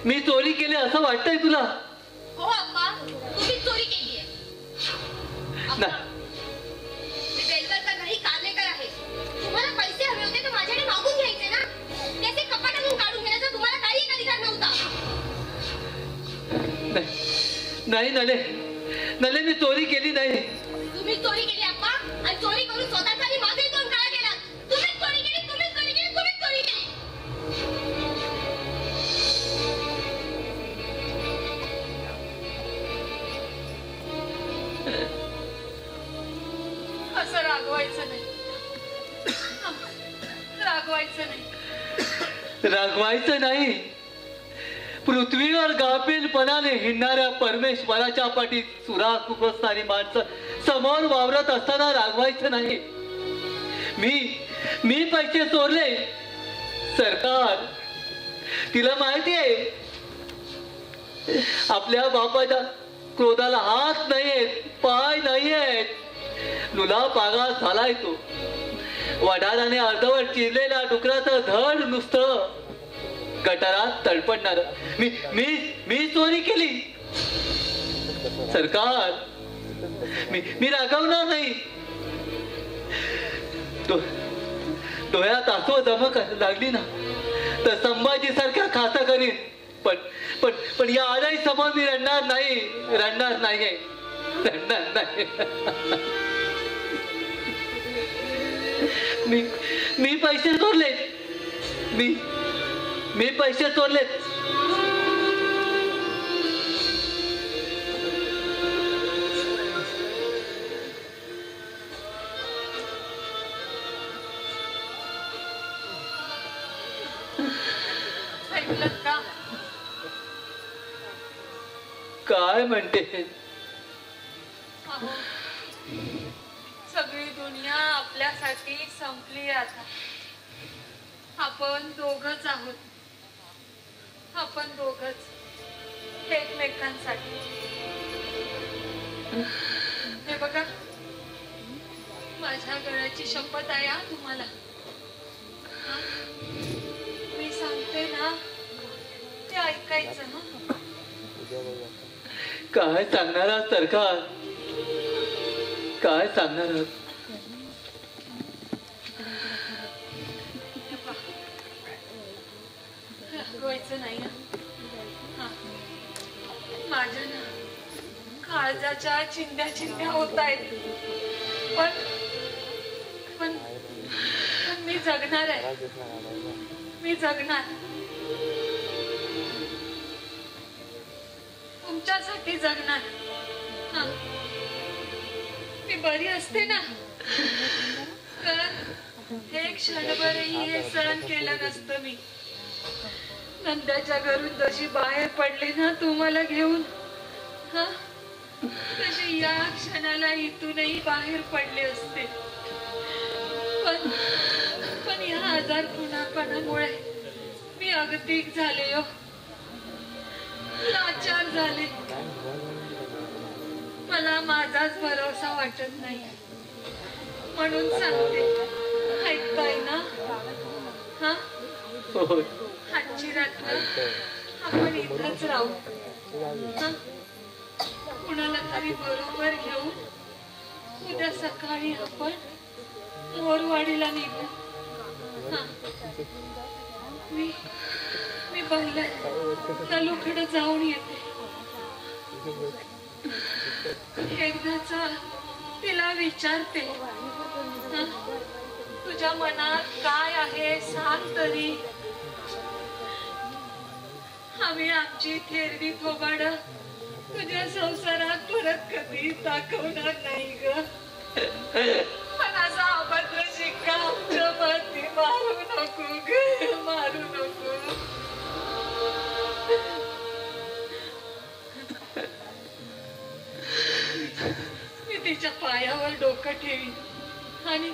मी चोरी केली असं वाटतंय तुला? हो अप्पा तुम्ही चोरी केली आहे. अप्पा मी बेलवरचा घरी कारलेकर आहे. तुम्हाला पैसे हवे होते तर माझ्याकडे मागून घ्यायचे ना. त्याचे कपाटातून काढून घेण्याचा तुम्हाला काही अधिकार नव्हता. नाही नले नले मी चोरी केली नाही. तुम्ही चोरी केली अप्पा आणि चोरी करून स्वतःचा आणि माझे दोन काळा केला. तुम्हीच चोरी केली, तुम्हीच चोरी केली, तुम्हीच चोरी केली. असं रागवायचं नाही. रागवायचं नाही. रागवायचं नाही. पृथ्वीवर गाफीलपणाने हिंडणाऱ्या परमेश्वराच्या पाठीत सुराख उपसणारी माणसं समोर वावरत असताना रागवायचं नाही. मी पैसे चोरले. सरकार तिला माहिती आहे आपल्या बापाच्या क्रोधाला हात नाहीयेत, पाय नाहीयेत. लुला पागा झालाय तो. वडाराने अर्धवट चिरलेल्या डुकराचं धड नुसतं गटारात तडपडणार. मी मी मी चोरी केली सरकार. मी रागवणार नाही. डोळ्यात आसू दमक लागली ना तर संभाजी सारख्या खासा करीन. पण या आजही समोर मी रडणार नाही, रडणार नाही, रडणार नाही. मी पैसे चोरलेत. मी पैसे चोरलेत. ऐकलत का? काय म्हणते? अहो, सगळी दुनिया आपल्यासाठी संपली आता. आपण दोघच आहोत. आपण दोघच एकमेकांसाठी. हे बघा, माझ्या गळ्याची शपथ आहे हा तुम्हाला. मी सांगते ना ते ऐकायचं ना. काय सांगणार आहात सरकार? काय सांगणार आहात? रागवायचं नाही ना. माझ्या ना काळजाच्या चिंध्या चिंध्या होत आहेत. पण मी जगणार आहे. मी जगणार. तुमच्यासाठी जगणार. मी बरी असते ना तर हे क्षणभरही हे सहन केलं नसतं मी. नंद्याच्या घरून जशी बाहेर पडले ना तुम्हाला घेऊन, तशी या क्षणाला इथूनही बाहेर पडले असते. पण या आजारपणामुळे मी अगतिक झाले हो. लाचार झाले. मला माझाच भरोसा वाटत नाही. म्हणून सांगते, ऐकताय ना? हा, आजची रात्र आपण इथंच राहू. कुणाला तरी बरोबर घेऊन उद्या सकाळी आपण मोरवाडीला निघू. मी पहिल्या नलूकडे जाऊन येते. एकदाच तिला विचारते, तुझ्या मनात काय आहे सांग तरी. आम्ही आमची थेरडी थोबाड तुझ्या संसारात परत कधी दाखवणार नाही ग. पण असा अभद्र शिक्का आमच्या वरती मारू नको ग, मारू नको. मी तिच्या पायावर डोकं ठेवीन आणि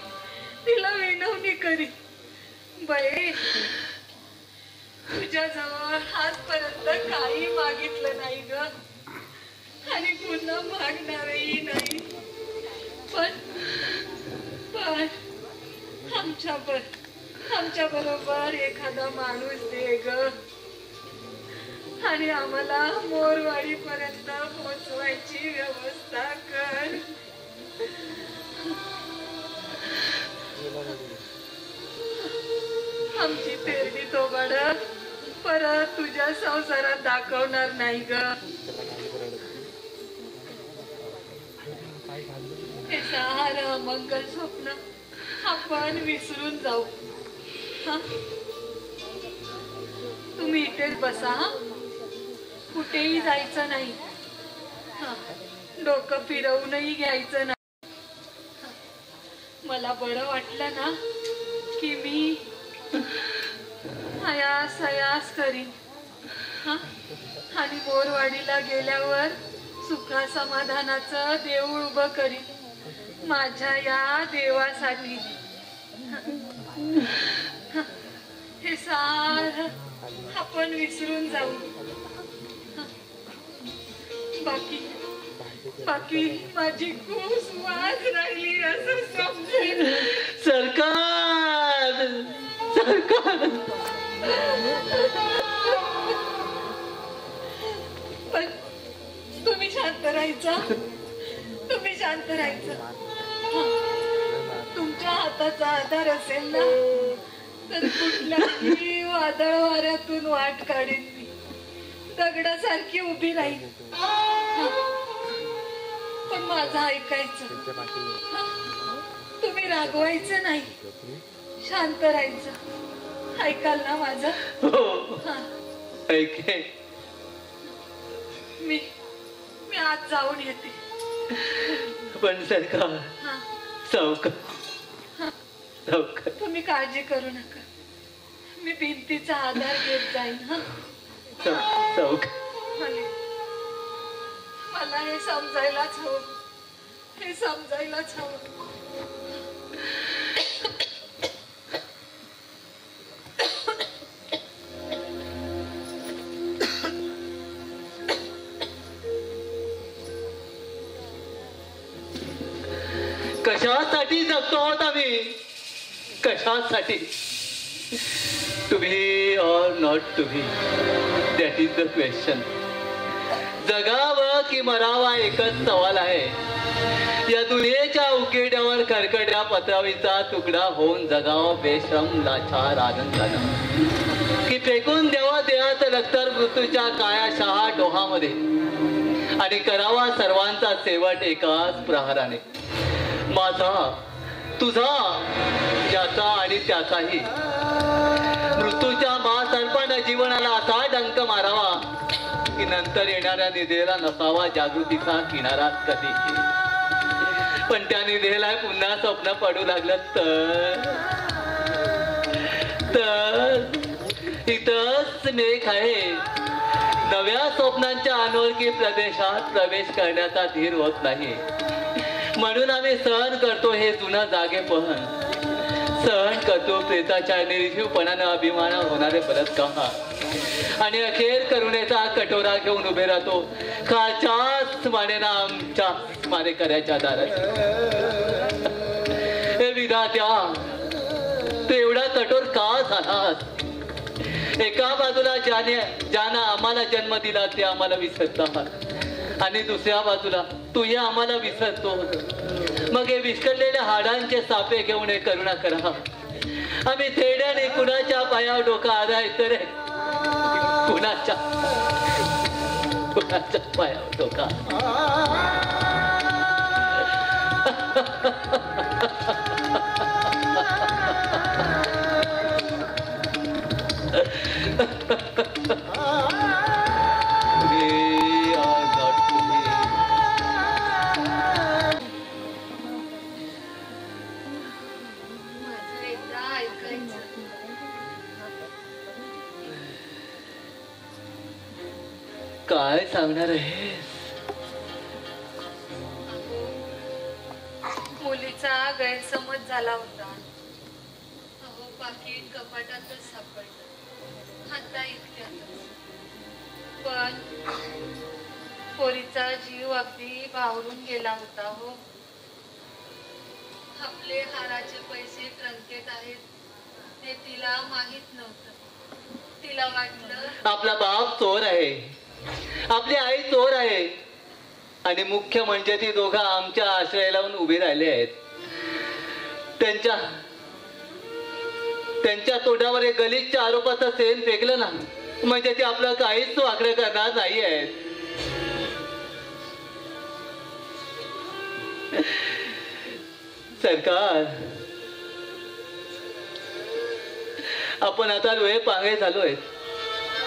तिला विनवणी करीन, बाई तुझ्याजवळ आजपर्यंत काही मागितलं नाही ग आणि पुन्हा मागणारही नाही. पण आमच्या बरोबर एखादा माणूस दे ग आणि आम्हाला मोरवाडी पर्यंत पोहोचवायची व्यवस्था कर. आमची तेरडी तोबाड परत तुझ्या संसारात दाखवणार नाही ग. हे सारं मंगल स्वप्न आपण विसरून जाऊ. तुम्ही इथेच बसा. कुठेही जायचं नाही. डोकं फिरवूनही घ्यायचं नाही. मला बरं वाटलं ना की मी आयास आयास करीन आणि मोरवाडीला गेल्यावर सुखा समाधानाचं देऊळ उभं करीन माझ्या या देवासाठी. हे सार आपण विसरून जाऊ. बाकी माझी खूस वाज राहिली असं समजेल. सरकार पण तुम्ही शांत राहायचा. तुमच्या हाताचा आधार असेल ना तर कुठल्याही वादळ वाऱ्यातून वाट काढीन मी. दगडासारखी उभी राहील. पण माझं ऐकायचं. तुम्ही रागवायचं नाही, शांत राहायचं. ऐकाल ना माझं? हो ऐके. मी आज जाऊन येते. पण सरकार सावकार तुम्ही काळजी करू नका. मी भिंतीचा आधार घेत जाईन. मला हे समजायलाच हवं. कशासाठी जगतो आहोत आम्ही? कशासाठी? To be or not to be, that is the question. जगावं की मरावा एकच सवाल आहे. या दुनियेच्या उकेड्यावर खरकड्या पत्रावीचा तुकडा होऊन जगावं बेश्रम लाचार आनंदानं, की फेकून द्यावा देहात लखतर मृत्यूच्या काया शहा डोहामध्ये आणि करावा सर्वांचा शेवट एकाच प्रहाराने. माझा, तुझा, याचा आणि त्याचाही. मृत्यूच्या महासर्पानं जीवनाला असा डंक मारावा की नंतर येणाऱ्या निधेला नसावा जागृतीचा किनारा कधी. पण त्या निधेला पुन्हा स्वप्न पडू लागलं तर इथंच मेघ आहे. नव्या स्वप्नांच्या अनोळखी प्रदेशात प्रवेश करण्याचा धीर होत नाही. म्हणून आम्ही सहन करतो हे जुनं जागेपण. सहन करतो प्रेताच्या निर्जीवपणानं अभिमान होणारे बलात्कार. आणि अखेर करुणेचा कटोरा घेऊन उभे राहतो खालच्याच मानेना आमच्या माने करायच्या दारात. हे विधात्या, तू एवढा कठोर का झालास? एका बाजूला ज्यानं आम्हाला जन्म दिला ते आम्हाला विसरतात आणि दुसऱ्या बाजूला तूही आम्हाला विसरतो. मग हे विस्कटलेल्या हाडांचे सापे घेऊन हे करुणा करा. आम्ही थेड्याने कुणाच्या पायावर डोका आधायचं रे. कुणाच्या पायावर डोका. काय सांगणार आहेस? मुलीचा गैरसमज झाला होता. अहो पाकिट कपाटातच सापडलं आता इतक्यातच. पण पोरीचा जीव अगदी भावरून गेला होता. हो, आपले हाराचे पैसे ट्रंकेत आहेत ते तिला माहित नव्हतं. तिला वाटलं आपला बाप चोर आहे, आपली आई चोर आहे आणि मुख्य म्हणजे ती दोघं आमच्या आश्रयाला उभी राहिले आहेत. त्यांच्या तोंडावर एक गलिच्छ आरोपाचं सेन फेकलं ना म्हणजे ते आपलं काहीच वाकडं करणार नाही आहेत. सरकार, आपण आता लोहे पांगे झालोय.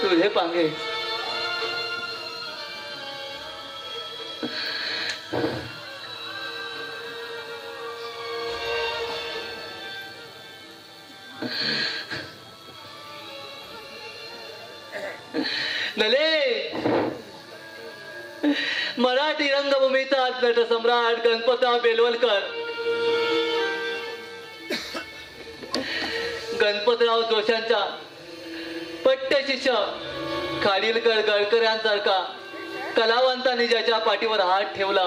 तुझे पांगे नले. मराठी रंगभूमीचा नटसम्राट गणपतराव बेलवलकर, गणपतराव जोशांच्या पट्ट शिष्य खाडीलकर गडकर यांसारखा कलावंतांनी ज्याच्या पाठीवर हात ठेवला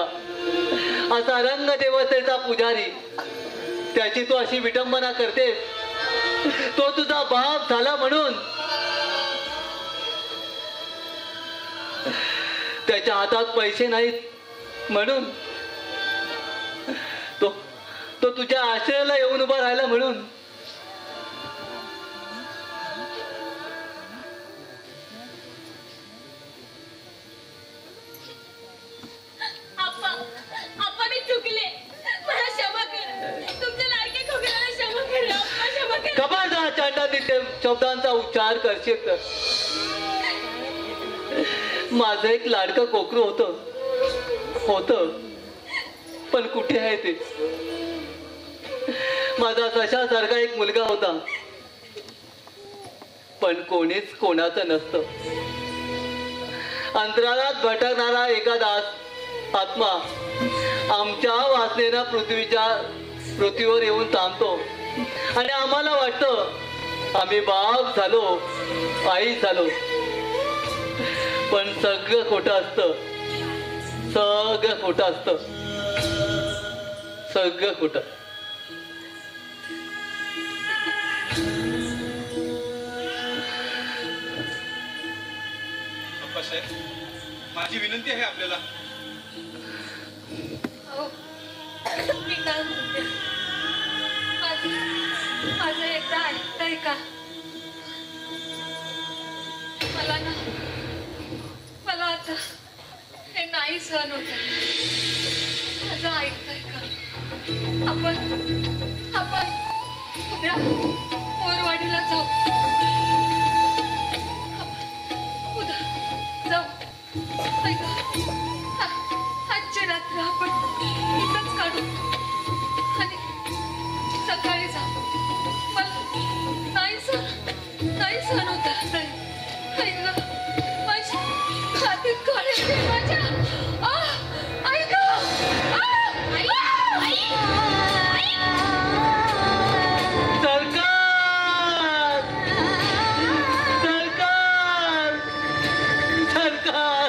असा रंग देवतेचा पुजारी, त्याची तू अशी विटंबना करतेस. तो तुझा बाप झाला म्हणून, त्याच्या हातात पैसे नाहीत म्हणून, तो तुझ्या आश्रयाला येऊन उभा राहिला म्हणून. शब्दांचा उच्चार करशील तर. माझं एक लाडकं कोकरू होत, पण कुठे आहे ते? माझा सशासारखा एक मुलगा होता, पण कोणीच कोणाचं नसतं. अंतराळात भटकणारा एखादा आत्मा आमच्या वासनेनं पृथ्वीवर येऊन थांबतो आणि आम्हाला वाटतं आम्ही बाप झालो, आई झालो. पण सगळं खोटं असतं, सगळं खोटं असतं, सगळं खोटं. अप्पासाहेब, माझी विनंती आहे आपल्याला. मी काय म्हणते, माझं एकदा ऐकताय का? मला आता हे नाही सहन होत. माझं ऐकताय का? आपण उद्या मोरवाडीला जाऊ. उद्या जाऊ. ऐका, आजची रात्र आपण इथंच काढू आणि सकाळी जाऊ. नाही सहन होत. माझ्या छातीत काढे माझ्या. सरकार